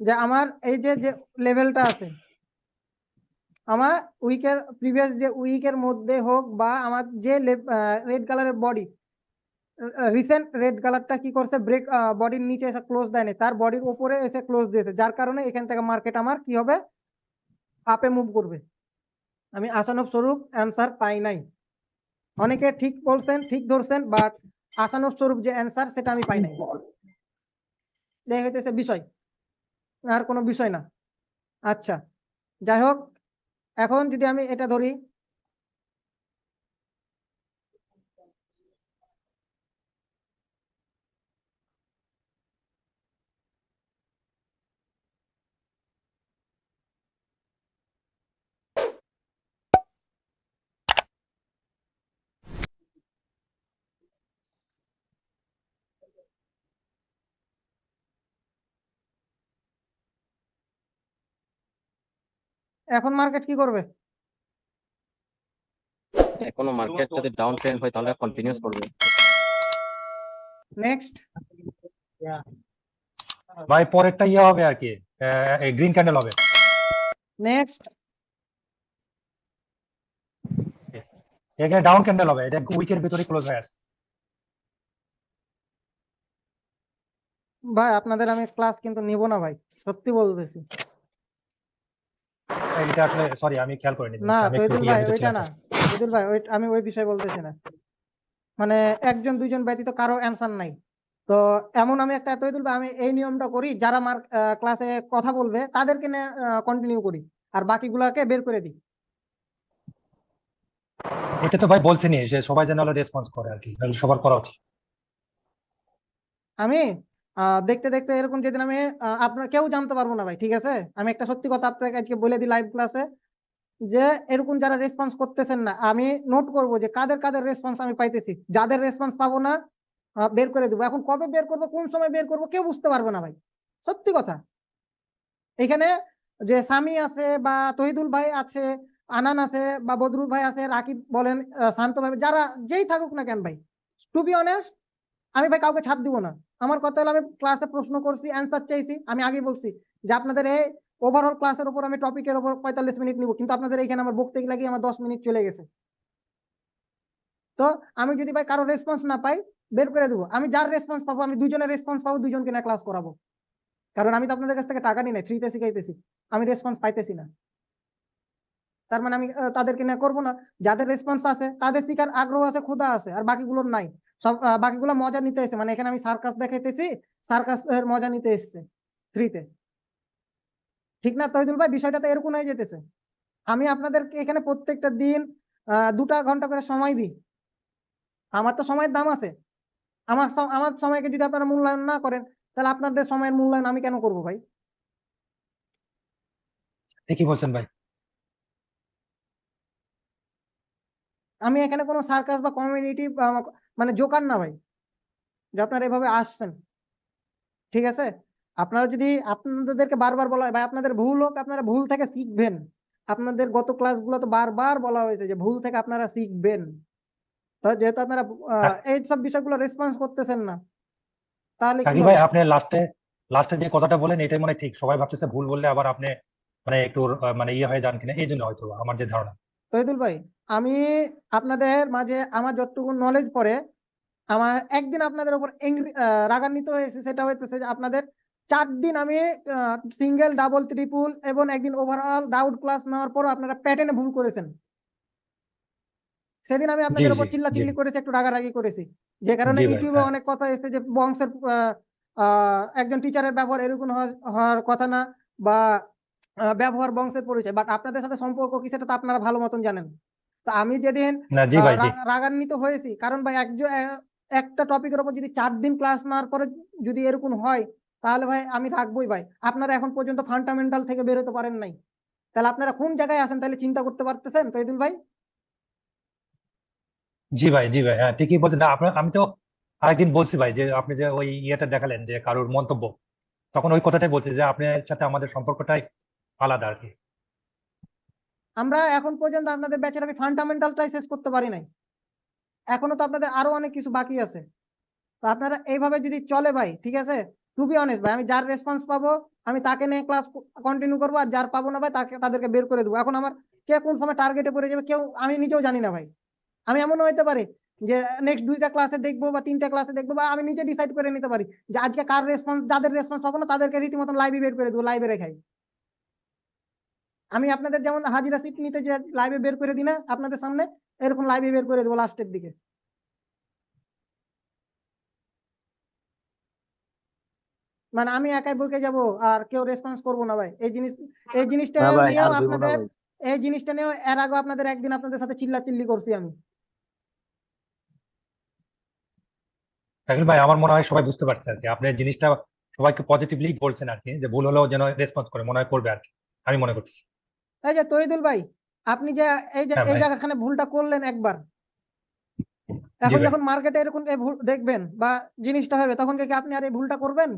যে আমার এই যে লেভেলটা আছে, আমার উইকের প্রিভিয়াস যে উইকের মধ্যে হোক, বা আমার যে রেড কালারের বডি, রিসেন্ট রেড কালারটা কি করছে, ব্রেক বডির নিচে এসে ক্লোজ দেয়নি, তার বডির উপরে এসে ক্লোজ দিয়েছে, যার কারণে এখান থেকে মার্কেট আমার কি হবে? আপে মুভ করবে। আমি আশানুরূপ স্বরূপ অ্যান্সার পাই নাই। অনেকে ঠিক বলছেন, ঠিক ধরছেন, বাট আশানুরূপ স্বরূপ যে অ্যান্সার সেটা আমি পাই নাই। এই হইতেছে বিষয়, আর কোনো বিষয় না। আচ্ছা, যাই হোক, এখন যদি আমি এটা ধরি, এখন মার্কেট কি করবে?
এখনো মার্কেট যদি ডাউন ট্রেন্ড হয় তাহলে কন্টিনিউস করবে।
নেক্সট,
ভাই পরেরটা ইয়ে হবে আর কি, গ্রিন ক্যান্ডেল হবে।
নেক্সট,
এখানে ডাউন ক্যান্ডেল হবে, এটা উইকের ভিতরে ক্লোজ হয়ে আছে।
ভাই আপনাদের আমি ক্লাস কিন্তু নিব না ভাই, সত্যি বলতেছি।
এটা আসলে সরি, আমি খেয়াল করিনি
না
জিনিসটা, আমি একটু
তৈদুল
ইয়ের
ভাই
ভিতর
ওইটা
ছিলাম
না,
তো।
তৈদুল ভাই আমি ওই বিষয়ে বলতেছি না। মানে একজন দুইজন ব্যতীত কারো অ্যান্সার নাই। তো এমন আমি একটা তৈদুল ভাই আমি এই নিয়মটা করি, যারা ক্লাসে কথা বলবে তাদেরকে কন্টিনিউ করি, আর বাকিগুলাকে বের করে দিই।
এটা তো ভাই বলছেনি যে সবাই যেন রেসপন্স করে আর কি, তাহলে সবার করা উচিত।
আমি দেখতে দেখতে এরকম যেদিন আমি আপনার কেউ জানতে পারবো না ভাই, ঠিক আছে? আমি একটা সত্যি কথা আপনাকে আজকে বলে দিই লাইভ ক্লাসে, যে এরকম যারা রেসপন্স করতেছেন না, আমি নোট করব যে কাদের কাদের রেসপন্স আমি পাইতেছি। যাদের রেসপন্স পাবো না বের করে দেবো। এখন কবে বের করবো, কোন সময় বের করবো, কেউ বুঝতে পারবে না ভাই, সত্যি কথা। এখানে যে সামি আছে বা তহিদুল ভাই আছে, আনান আছে বা বদরুল ভাই আছে, রাকিব বলেন, শান্ত ভাই, যারা যেই থাকুক না কেন ভাই, টু বি অনেস্ট আমি ভাই কাউকে ছাড় দিব না। আমার কথা হলো, আমি ক্লাসে প্রশ্ন করছি, অ্যান্সার চাইছি, আমি আগে বলছি যে আপনাদের এই ওভারঅল ক্লাসের উপর আমি টপিকের উপর 45 মিনিট নিব, কিন্তু আপনাদের এখানে আমার বকতে লাগিয়ে আমার 10 মিনিট চলে গেছে। তো আমি যদি ভাই কারো রেসপন্স না পাই বের করে দেবো। আমি যার রেসপন্স পাবো, আমি দুজনের রেসপন্স পাবো, দুজনকে না ক্লাস করাবো। কারণ আমি তো আপনাদের কাছ থেকে টাকা নিই নাই, ফ্রিতে শিখাইতেছি, আমি রেসপন্স পাইতেছি না, তার মানে আমি তাদেরকে না করবো না। যাদের রেসপন্স আছে তাদের শিখার আগ্রহ আছে, ক্ষুধা আছে, আর বাকিগুলোর নাই। সব বাকিগুলো মজা নিতে এসছে, মানে এখানে আমি সার্কাস দেখাইতেছি, সার্কাস এর মজা নিতে এসছে ফ্রিতে, ঠিক না তহিদুল ভাই? বিষয়টা তো এরকম হয়ে যেতেছে। আমি আপনাদেরকে এখানে প্রত্যেকটা দিন 2টা ঘন্টা করে সময় দিই, আমার তো সময়ের দাম আছে। আমার সময়কে যদি আপনারা মূল্যায়ন না করেন, তাহলে আপনাদের সময়ের মূল্যায়ন আমি কেন করবো ভাই?
ঠিকই বলছেন ভাই।
আমি এখানে কোনো সার্কাস বা কমিউনিটি মানে জোকার না ভাই, যে আপনারা এভাবে আসছেন, ঠিক আছে? আপনারা যদি আপনাদেরকে বারবার বলা হয় ভাই আপনাদের ভুল হোক, আপনারা ভুল থেকে শিখবেন। আপনাদের গত ক্লাসগুলো তো বারবার বলা হয়েছে যে ভুল থেকে আপনারা শিখবেন। তো যেহেতু আপনারা এই সব বিষয়গুলো রেসপন্স করতেছেন না, তাহলে কি
সাকিব ভাই,
হবে?
আপনি লাস্টে যে কথাটা বলেন এটাই মনে হয় ঠিক, সবাই ভাবতেছে ভুল বললে আবার আপনি মানে একটু মানে ইয়ে হয়ে যান কিনা, এই জন্য হয়তো আমার যে ধারণা।
তহিদুল ভাই, আমি আপনাদের মাঝে আমার যতটুকু নলেজ পড়ে, আমার একদিন আপনাদের উপর রাগান্বিত হয়েছে, সেটা হইতেছে যে আপনাদের 4 দিন আমি সিঙ্গেল ডাবল ট্রিপল এবং একদিন ওভারঅল ডাউট ক্লাস নেওয়ার পরও আপনারা প্যাটার্নে ভুল করেছেন। সেদিন আমি
জি
আপনাদের
জি
উপর
জি
চিল্লাচিল্লি করেছি, একটু রাগারাগি করেছি, যে কারণে
জি ভাই,
ইউটিউবে
হ্যাঁ।
অনেক কথা এসেছে যে বংশের একজন টিচারের ব্যবহার এরকম হওয়ার কথা না, বা ব্যবহার বংশের পরিচয়। বাট আপনাদের সাথে সম্পর্ক কি সেটা তো আপনারা ভালো মতন জানেন। তো আমি যেদিন
না জি ভাই, জি
রাগান্বিত হয়েছি, কারণ ভাই একটা টপিকের উপর যদি 4 দিন ক্লাস নেওয়ার পরে যদি এরকম হয়, তাহলে ভাই আমি রাখবোই ভাই। আপনারা এখন পর্যন্ত ফান্ডামেন্টাল থেকে বেরোতে পারেন নাই, তাহলে আপনারা কোন জায়গায় আছেন তাহলে চিন্তা করতে পারতেছেন তৈদুল ভাই?
জি ভাই, জি ভাই, হ্যাঁ ঠিকই বলছেন। না আপনার, আমি তো আরেকদিন বলছি ভাই যে আপনি যে ওই ইয়েটা দেখালেন যে কারোর মন্তব্য, তখন ওই কথাটাই বলছি যে আপনার সাথে আমাদের সম্পর্কটাই আলাদা আর কি।
আমরা এখন পর্যন্ত আপনাদের ব্যাচের আমি ফান্ডামেন্টালটাই শেষ করতে পারি নাই, এখনো তো আপনাদের আরো অনেক কিছু বাকি আছে। তো আপনারা এইভাবে যদি চলে ভাই, ঠিক আছে, টু বি অনেস্ট ভাই, আমি যার রেসপন্স পাবো আমি তাকে নিয়ে ক্লাস কন্টিনিউ করবো, আর যার পাবো না ভাই তাদেরকে বের করে দেবো। এখন আমার কে কোন সময় টার্গেটে পড়ে যাবে কেউ আমি নিজেও জানি না ভাই। আমি এমনও হইতে পারি যে নেক্সট 2টা ক্লাসে দেখবো বা 3টা ক্লাসে দেখবো, বা আমি নিজে ডিসাইড করে নিতে পারি যে আজকে কার রেসপন্স, যাদের রেসপন্স পাবো না তাদেরকে রীতিমতন লাইভে বের করে দেবো, লাইভে রেখাই। আমি আপনাদের যেমন হাজিরা সিট নিতে যে লাইভে বের করে দিই না আপনাদের সামনে, এরকম লাইভে বের করে দেবো লাস্টের দিকে। মানে আমি একাই বকে যাব আর কেউ রেসপন্স করবো না ভাই, এই জিনিসটা
না ভাই,
নিয়েও
আর হইব না
আপনাদের
ভাই।
এই জিনিসটা নিয়ে এর আগে আপনাদের একদিন আপনাদের সাথে চিল্লাচিল্লি করছি আমি।
শাকিল ভাই আমার মনে হয় সবাই বুঝতে পারছে আর কি, আপনি জিনিসটা সবাইকে পজিটিভলি বলছেন আর কি, যে ভুল হলেও যেন রেসপন্স করে, মনে হয় করবে আর কি, আমি মনে করতেছি।
এই যে তহিদুল ভাই, আপনি যে
হ্যাঁ
এই
ভাই।
জায়গাখানে ভুলটা করলেন একবার,
জি
এখন
ভাই,
যখন মার্কেটে এরকম এই ভুল দেখবেন বা জিনিসটা হবে, তখন কি আপনি আর এই ভুলটা করবেন?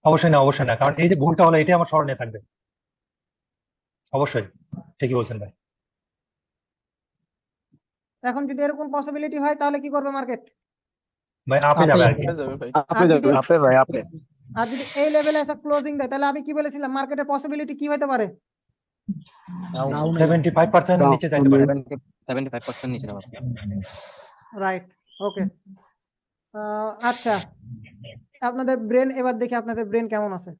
অবশ্যই না, অবশ্যই না, কারণ এই যে ভুলটা হলো এটাই আমার স্মরণে থাকবে। অবশ্যই, ঠিকই বলছেন ভাই।
এখন যদি এরকম পসিবিলিটি হয় তাহলে কি করবে মার্কেট?
ভাই আপে যাবে আর কি।
হয়ে যাবে ভাই।
আপে
আর
যাবে।
যদি
আপে ভাই আপে।
আর যদি এই লেভেলে এসে ক্লোজিং দেয়, তাহলে আমি কি বলেছিলাম মার্কেটের পসিবিলিটি কি হতে পারে?
ডাউন
75% নিচে যাইতে পারে।
75% নিচে যাওয়া।
রাইট, ওকে। আচ্ছা, আপনাদের ব্রেন এবার দেখি আপনাদের ব্রেন কেমন আছে।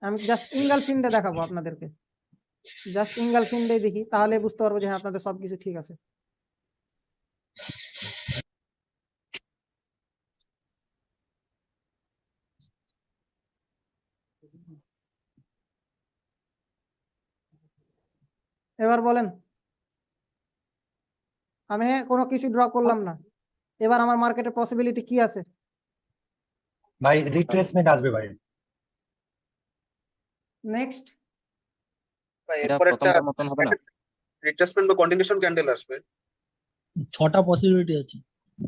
আমি জাস্ট ইঙ্গালফিন্ডে দেখাবো আপনাদেরকে, জাস্ট ইঙ্গালফিন্ডে দেখি, তাহলে বুঝতে পারবো যে হ্যাঁ আপনাদের সবকিছু ঠিক আছে। এবার বলেন, আমি কোনো কিছু ড্র করলাম না, এবার আমার মার্কেটের পসিবিলিটি কি আছে?
ভাই রিট্রেসমেন্ট আসবে ভাই।
নেক্সট,
ভাই
এটা
এরপর একটা
প্রথমটার মতন হবে না।
রিট্রেসমেন্ট বা কন্টিনিউশন ক্যান্ডেল আসবে।
6টা পসিবিলিটি আছে।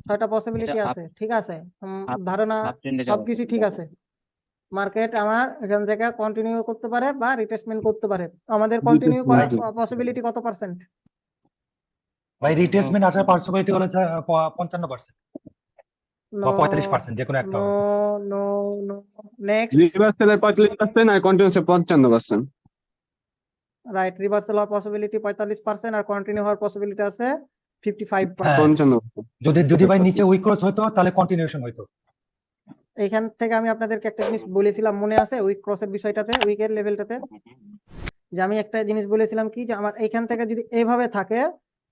6টা পসিবিলিটি
এটা
আছে, ঠিক আছে।
আপ
ধারণা
আপ ট্রেন্ডে যাওয়ার
সবকিছু ঠিক আছে। মার্কেট আমার এখান থেকে কন্টিনিউ করতে পারে বা রিট্রেসমেন্ট করতে পারে। আমাদের কন্টিনিউ করার পসিবিলিটি কত পার্সেন্ট?
ভাই রিট্রেসমেন্ট আসার পসিবিলিটি হলো 55%
নো,
বা 45%, যে কোনো একটা
নো,
হবে।
No, no. নেক্সট,
রিভার্সালের 45% আর কন্টিনিউসের 55%।
রাইট, রিভার্সাল হওয়ার পসিবিলিটি 45% আর কন্টিনিউ হওয়ার পসিবিলিটি আছে 55%।
হ্যাঁ,
55%।
যদি ভাই নিচে উইক ক্রস হতো তাহলে কন্টিনিউশন হইতো।
এইখান থেকে আমি আপনাদেরকে একটা জিনিস বলেছিলাম, মনে আছে উইক ক্রসের বিষয়টাতে, উইকের লেভেলটাতে, যে আমি একটা জিনিস বলেছিলাম কি, যে আমার এইখান থেকে যদি এইভাবে থাকে,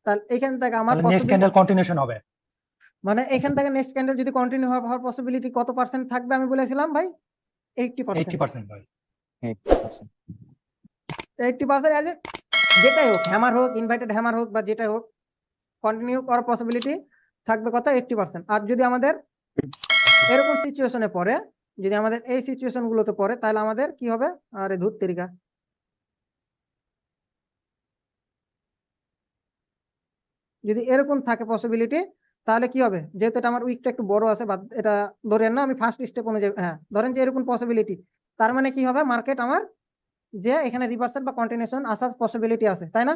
তাহলে এইখান থেকে আমার
তাহলে নেক্সট
পসিবিলিটি,
ক্যান্ডেল কন্টিনিউশন হবে।
মানে এখান থেকে নেক্সট ক্যান্ডেল যদি কন্টিনিউ হওয়ার পসিবিলিটি কত পার্সেন্ট থাকবে আমি বলেছিলাম ভাই? 80%।
80% ভাই।
80% যেটাই হোক, হ্যামার হোক, ইনভাইটেড হ্যামার হোক বা যেটাই হোক, কন্টিনিউ করার পসিবিলিটি থাকবে কত? 80%। আর যদি আমাদের এরকম সিচুয়েশনে পড়ে, যদি আমাদের এই সিচুয়েশন গুলোতে পড়ে, তাহলে আমাদের কি হবে? আরে ধুর তেরিকা, যদি এরকম থাকে পসিবিলিটি, তাহলে কি হবে? যেহেতু এটা আমার উইকটা একটু বড় আছে, বা এটা ধরেন না আমি ফার্স্ট স্টেপ অনুযায়ী, হ্যাঁ ধরেন যে এরকম পসিবিলিটি, তার মানে কি হবে? মার্কেট আমার যে এখানে রিভার্সাল বা কন্টিনিউশন আসার পসিবিলিটি আছে, তাই না?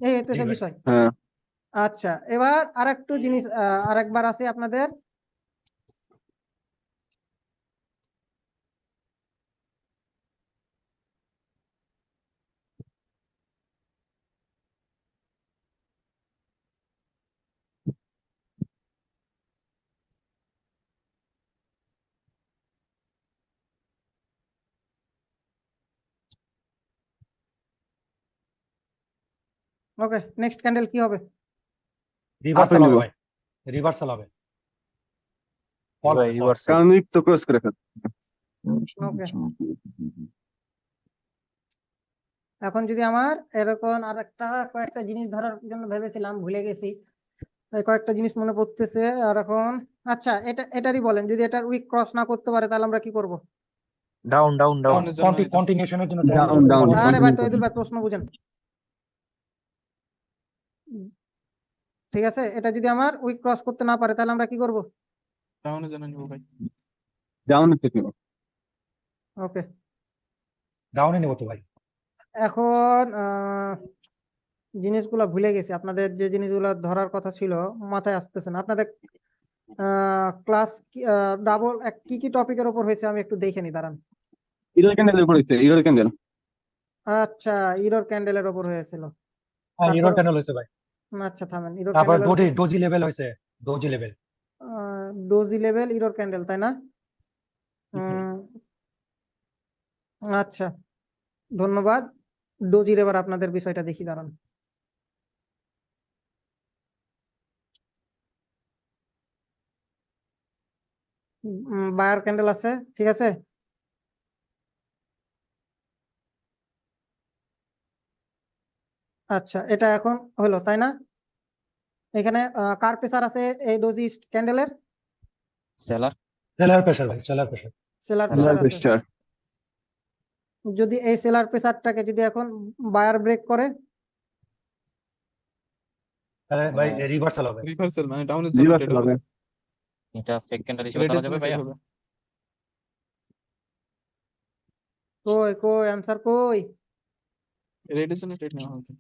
এই
জি
হইতেছে
ভাই।
বিষয়।
হ্যাঁ।
আচ্ছা, এবার আরেকটু জিনিস আরেকবার আছে আপনাদের, ওকে, নেক্সট ক্যান্ডেল কি হবে?
রিভার্সাল হবে
নিব।
ভাই, রিভার্সাল হবে।
ভাই রিভার্সাল।
কারণ উইক তো ক্রস করে ফেল।
ওকে, এখন যদি আমার এরকম আর একটা কয়েকটা জিনিস ধরার জন্য ভেবেছিলাম, ভুলে গেছি, এই কয়েকটা জিনিস মনে পড়তেছে আর এখন। আচ্ছা, এটারই বলেন, যদি এটার উইক ক্রস না করতে পারে তাহলে আমরা কি করব?
Down down down.
ডাউনের জন্য এটা।
কন্টিনিউশনের জন্য
ডাউন ডাউন।
আরে ভাই তহিদুল ভাই, প্রশ্ন বুঝেন। ঠিক আছে, এটা যদি আমার উইক ক্রস করতে না পারে তাহলে আমরা কি করব?
ডাউনের জন্য নিব ভাই।
ডাউন থেকে
ওকে,
ডাউনে নেবো তো ভাই।
এখন জিনিসগুলো ভুলে গেছি, আপনাদের যে জিনিসগুলো ধরার কথা ছিল মাথায় আসতেছে না। আপনাদের ক্লাস ডাবল কি কি টপিকের উপর হয়েছে আমি একটু দেখে নি, দাঁড়ান।
ইরোর ক্যান্ডেলের উপর হচ্ছে, ইরোর ক্যান্ডেল।
আচ্ছা, ইরর ক্যান্ডেলের উপর হয়েছিল।
হ্যাঁ,
তারপর
ইরর ক্যান্ডেল হয়েছে ভাই।
আচ্ছা থামেন, ইরর
তারপর
ক্যান্ডেলের
ডোজি লেভেল হয়েছে, doji level.
Doji level error candle, তাই না? আচ্ছা, ধন্যবাদ। ডোজির এবার আপনাদের বিষয়টা দেখি, দাঁড়ান। বায়ার ক্যান্ডেল আছে, ঠিক আছে। আচ্ছা, এটা এখন হলো তাই না? এখানে কার প্রেসার আছে এই ডোজি ক্যান্ডেলের?
সেলার।
সেলার প্রেসার ভাই, seller pressure.
Seller
seller
pressure আছে।
প্রেসার
যদি এই সেলার প্রেসারটাকে যদি এখন বায়ার ব্রেক করে,
তাহলে ভাই রিভার্সাল হবে।
রিভার্সাল মানে ডাউনের জন্য
রিভার্সাল
ট্রেড
হবে।
হবে,
এটা ফেক ক্যান্ডেল হিসেবে
রেডের
ধরা
জন্য
যাবে
ট্রেড
ভাইয়া?
হবে।
কই কই অ্যান্সার কই?
রেডের জন্য ট্রেড নেওয়া হবে।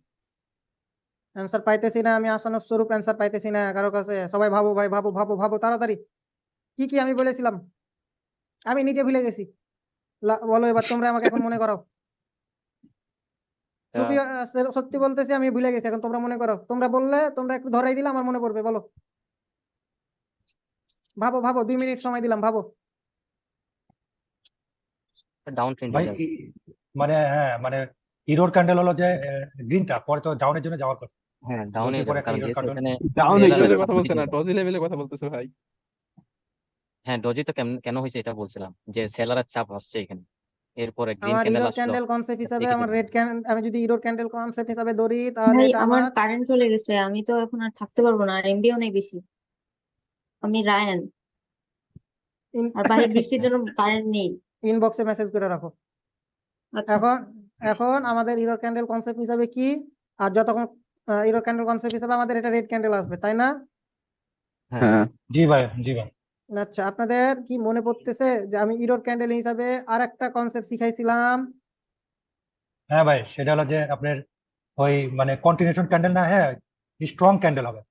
অ্যান্সার পাইতেছি না আমি, আশানুরূপ স্বরূপ অ্যান্সার পাইতেছি না কারো কাছে। সবাই ভাবো ভাই, ভাবো ভাবো ভাবো তাড়াতাড়ি। কি কি আমি বলেছিলাম? আমি নিজে ভুলে গেছি। বলো এবার তোমরা আমাকে এখন মনে করাও।
তা
খুবই সত্যি বলতেছি আমি ভুলে গেছি, এখন তোমরা মনে করো। তোমরা বললে, তোমরা একটু ধরাই দিলে আমার মনে পড়বে। বলো, ভাবো ভাবো, 2 মিনিট সময় দিলাম, ভাবো।
ডাউন ট্রেন্ড
ভাই মানে হ্যাঁ, মানে ইরোর ক্যান্ডেল হলো যে গ্রিনটা, পরে তো ডাউনের জন্য যাওয়ার কথা।
হ্যাঁ ডাউনে
ডোজি পরে
যাবে,
একটা
কারণ
ইরোর
যেহেতু
ক্যান্ডেল।
এখানে
ডাউন
সেলারের
লেভেলের কথা
সাপোর্ট
বলছে না,
দিছে।
ডজি লেভেলের কথা বলতেছে ভাই।
হ্যাঁ ডজি তো কেন হয়েছে এটা বলছিলাম, যে সেলারের চাপ আসছে এখানে, এরপরে গ্রিন
আমার
ক্যান্ডেল
ইরোর
আসলো।
ক্যান্ডেল কনসেপ্ট হিসাবে,
দেখেছি
আমার রেড ক্যান্ডেল, আমি যদি ইরোর ক্যান্ডেল কনসেপ্ট হিসাবে ধরি তাহলে
ভাই
এটা
আমার
আমার
কারেন্ট চলে গেছে, আমি তো এখন আর থাকতে পারবো না, আর এমবিও নেই বেশি। আমি রায়ান, আর বাইরে বৃষ্টির জন্য কারেন্ট নেই।
ইনবক্সে মেসেজ করে রাখো।
আচ্ছা,
এখন এখন আমাদের ইরোর ক্যান্ডেল কনসেপ্ট হিসাবে কি, আর যতক্ষণ ইরোর ক্যান্ডেল কনসেপ্ট হিসাবে আমাদের এটা রেড ক্যান্ডেল আসবে তাই না?
হ্যাঁ
হ্যাঁ
জি ভাই, জি ভাই।
আচ্ছা, আপনাদের কি মনে পড়তেছে যে আমি ইরোর ক্যান্ডেল হিসাবে আর একটা কনসেপ্ট শিখাইছিলাম?
হ্যাঁ ভাই, সেটা হলো যে আপনার ওই মানে কন্টিনিউশন ক্যান্ডেল না, হ্যাঁ স্ট্রং ক্যান্ডেল হবে।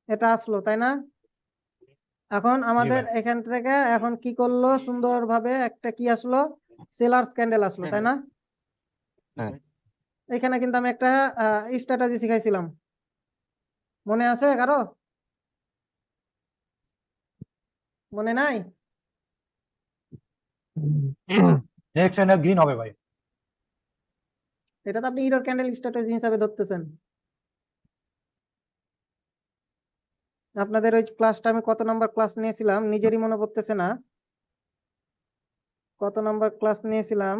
এটা আসলো তাই না? এখন
জি
আমাদের
ভাই।
এখান থেকে এখন কি করলো সুন্দরভাবে, একটা কি আসলো, সেলার্স ক্যান্ডেল আসলো তাই না?
হ্যাঁ
এখানে কিন্তু আমি একটা স্ট্র্যাটেজি শিখাইছিলাম, মনে আছে কারো? মনে নাই?
নেক্সট ক্যান্ডেল গ্রিন হবে ভাই।
এটা তো আপনি ইরোর ক্যান্ডেল স্ট্র্যাটেজি হিসাবে ধরতেছেন। আপনাদের ওই ক্লাসটা আমি কত নাম্বার ক্লাস নিয়েছিলাম নিজেরই মনে পড়তেছে না, কত নাম্বার ক্লাস নিয়েছিলাম।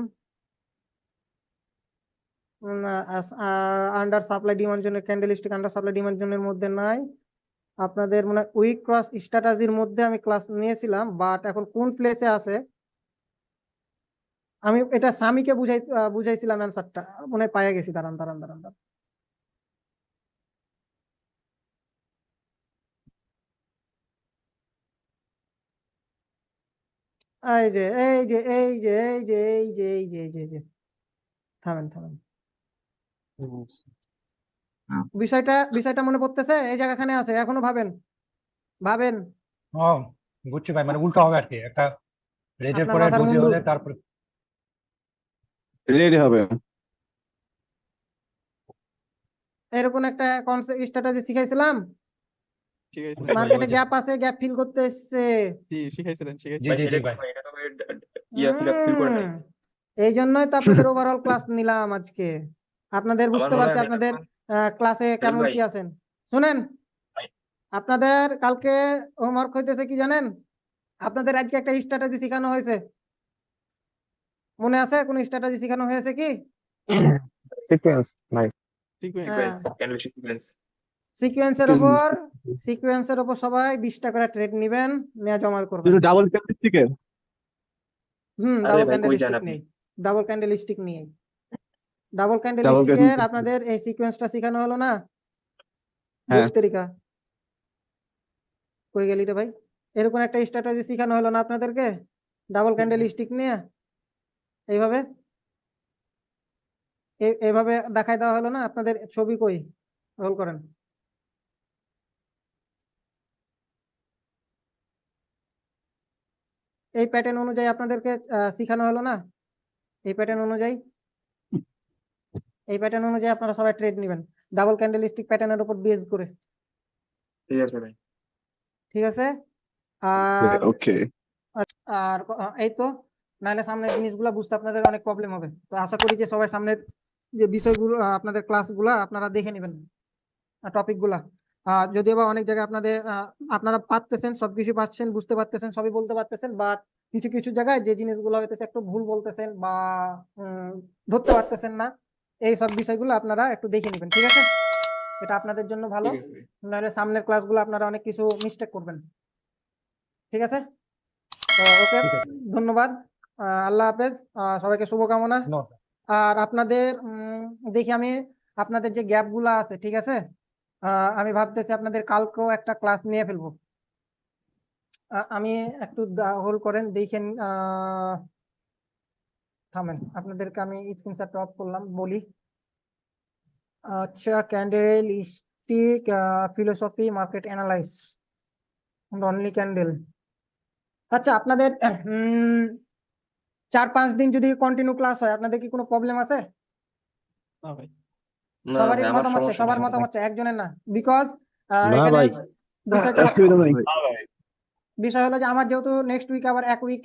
আন্ডার সাপ্লাই ডিমান্ড জোনের, ক্যান্ডেলস্টিক আন্ডার সাপ্লাই ডিমান্ড জোনের মধ্যে নাই। আপনাদের মানে উইক ক্রস স্ট্র্যাটেজির মধ্যে আমি ক্লাস নিয়েছিলাম, বাট এখন কোন প্লেসে আছে আমি এটা সামিকে বুঝাইছিলাম অ্যান্সারটা, মনে হয় পাইয়া গেছি। দাঁড়ান দাঁড়ান দাঁড়ান দাঁড়ান। এই যে এই যে এই যে এই যে এই যে এই যে এই যে এই যে থামেন থামেন, বিষয়টা মনে পড়তেছে? এই জায়গাখানে আছে, এখনো ভাবেন ভাবেন।
ও বুঝছি ভাই, মানে উল্টো হবে আর কি, একটা রেডের
আপনার
পরে
মাথার
ডোজি
মুন্ডু।
হলে তারপরে।
রেডি হবে।
এরকম একটা কনসেপ্ট স্ট্র্যাটেজি শিখাইছিলাম।
শিখাইছিলেন ভাই,
মার্কেটে গ্যাপ আছে, গ্যাপ ফিল করতে এসছে।
জি শিখাইছিলেন
জি
শিখাইছিলেন।
জি জি ভাই।
এই জন্যই তো আপনাদের ওভারঅল ক্লাস নিলাম আজকে। আপনাদের বুঝতে পারছি আপনাদের ক্লাসে কেমন কি আছেন। শুনেন, আপনাদের কালকে হোমওয়ার্ক হইতেছে কি জানেন? আপনাদের আজকে একটা স্ট্র্যাটেজি শেখানো হয়েছে, মনে আছে? কোন স্ট্র্যাটেজি শেখানো হয়েছে কি?
সিকোয়েন্স
সিকোয়েন্সের উপর সবাই 20টা করে ট্রেড নেবেন, নিয়ে জমা করবেন।
কিন্তু ডাবল ক্যান্ডেলস্টিকের
ডাবল ক্যান্ডেলস্টিক নেই, ডাবল ক্যান্ডেলস্টিক নিয়ে ডাবল
ডাবল
ক্যান্ডেলস্টিকের আপনাদের এই সিকোয়েন্সটা শেখানো হলো না?
হ্যাঁ।
তরিকা কই গেলি রে ভাই? এরকম একটা স্ট্র্যাটেজি শেখানো হলো না আপনাদেরকে ডাবল ক্যান্ডেলস্টিক নিয়ে? এইভাবে এইভাবে দেখাই দেওয়া হলো না? আপনাদের ছবি কই, রোল করেন। এই প্যাটার্ন অনুযায়ী আপনাদেরকে শেখানো হলো না? এই প্যাটার্ন অনুযায়ী আপনারা সবাই ট্রেড নেবেন ডাবল ক্যান্ডেলস্টিক প্যাটার্নের উপর বেস করে।
ঠিক আছে ভাই।
ঠিক আছে? আর
ওকে।
আর এই তো, নাহলে সামনের জিনিসগুলো বুঝতে আপনাদের অনেক প্রবলেম হবে। তো আশা করি যে সবাই সামনের যে বিষয়গুলো আপনাদের ক্লাসগুলো আপনারা দেখে নেবেন, টপিকগুলা। যদিও বা অনেক জায়গায় আপনাদের আপনারা পারতেছেন, সবকিছু পাচ্ছেন, বুঝতে পারতেছেন, সবই বলতে পারতেছেন, বাট কিছু কিছু জায়গায় যে জিনিসগুলো হইতেছে একটু ভুল বলতেছেন বা ধরতে পারতেছেন না, এই সব বিষয়গুলো আপনারা একটু দেখে নেবেন, ঠিক আছে? এটা আপনাদের জন্য ভালো,
ঠিক আছে ভাই।
নাহলে সামনের ক্লাসগুলো আপনারা অনেক কিছু মিস্টেক করবেন, ঠিক আছে? তো ওকে,
ঠিক আছে
ধন্যবাদ, আল্লাহ হাফেজ, সবাইকে শুভকামনা।
ধন্যবাদ।
আর আপনাদের দেখি আমি আপনাদের যে গ্যাপ গুলা আছে, ঠিক আছে, আমি ভাবতেছি আপনাদের কালকেও একটা ক্লাস নিয়ে ফেলবো। আমি একটু হোল্ড করেন, দেখেন, থামেন, আপনাদেরকে আমি স্ক্রিনশট অফ করলাম, বলি। আচ্ছা, candle stick philosophy market analyse, only candle. আচ্ছা, আপনাদের 4-5 দিন যদি কন্টিনিউ ক্লাস হয়, আপনাদের কি কোনো প্রবলেম আছে?
না ভাই।
সবারই মতামত চাই, সবার মতামত চাই, একজনের না। বিকজ
না
এখানে
ভাই,
বিষয়টা
অসুবিধা নাই।
বিষয় হলো যে আমার যেহেতু নেক্সট উইক আবার 1 উইক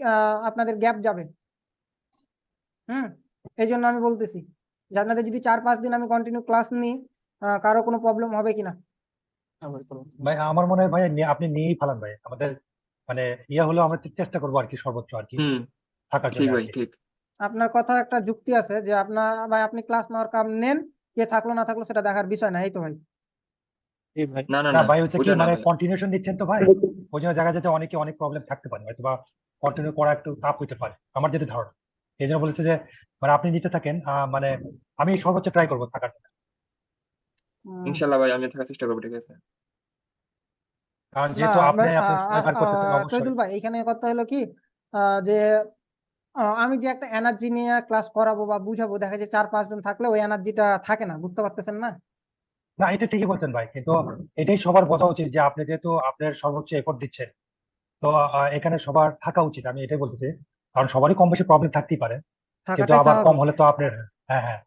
আপনাদের গ্যাপ যাবে, এই জন্য আমি বলতেছি যে আপনাদের যদি 4-5 দিন আমি কন্টিনিউ ক্লাস নিই, কারো কোনো প্রবলেম হবে কিনা?
না ভাই, করবো না।
ভাই আমার মনে হয় ভাই আপনি নিয়েই ফেলান ভাই, আমাদের মানে হলো আমরা চেষ্টা করবো আর কি, সর্বোচ্চ আর কি থাকার জন্য আর কি।
আপনার কথা একটা যুক্তি আছে যে ভাই আপনি ক্লাস নেওয়ার কাম নেন, কে থাকলো না থাকলো সেটা দেখার বিষয় না, এই তো ভাই।
এই ভাই,
না ভাই হচ্ছে কি মানে কন্টিনিউশন দিচ্ছেন তো ভাই, ওই জন্য জায়গা যাতে অনেকে অনেক প্রবলেম থাকতে পারে, হয়তো বা কন্টিনিউ করা একটু টাফ হইতে পারে, আমার যেটা ধারণা। এই জন্য বলেছে যে মানে আপনি নিতে থাকেন, মানে আমি সর্বোচ্চ ট্রাই করবো থাকার জন্য।
ইনশাল্লাহ ভাই, আমি থাকার চেষ্টা করবো, ঠিক আছে?
কারণ
না,
যেহেতু আপনি সময় বার করতেছেন অবশ্যই।
শহীদুল ভাই, এখানে কথা হলো কি, যে আমি যে একটা এনার্জি নিয়ে ক্লাস করাবো বা বুঝাবো, দেখা যায় 4-5 জন থাকলে ওই এনার্জিটা থাকে না, বুঝতে পারতেছেন না?
না এটা ঠিকই বলছেন ভাই, কিন্তু এটাই সবার বোঝা উচিত যে আপনি যেহেতু আপনার সর্বোচ্চ এফোর্ট দিচ্ছেন, তো এখানে সবার থাকা উচিত, আমি এটাই বলতেছি। কারণ সবারই কম বেশি প্রবলেম থাকতেই পারে, কিন্তু
থাকাটাই
আবার কম
স্বাভাবিক।
হলে তো আপনার, হ্যাঁ হ্যাঁ,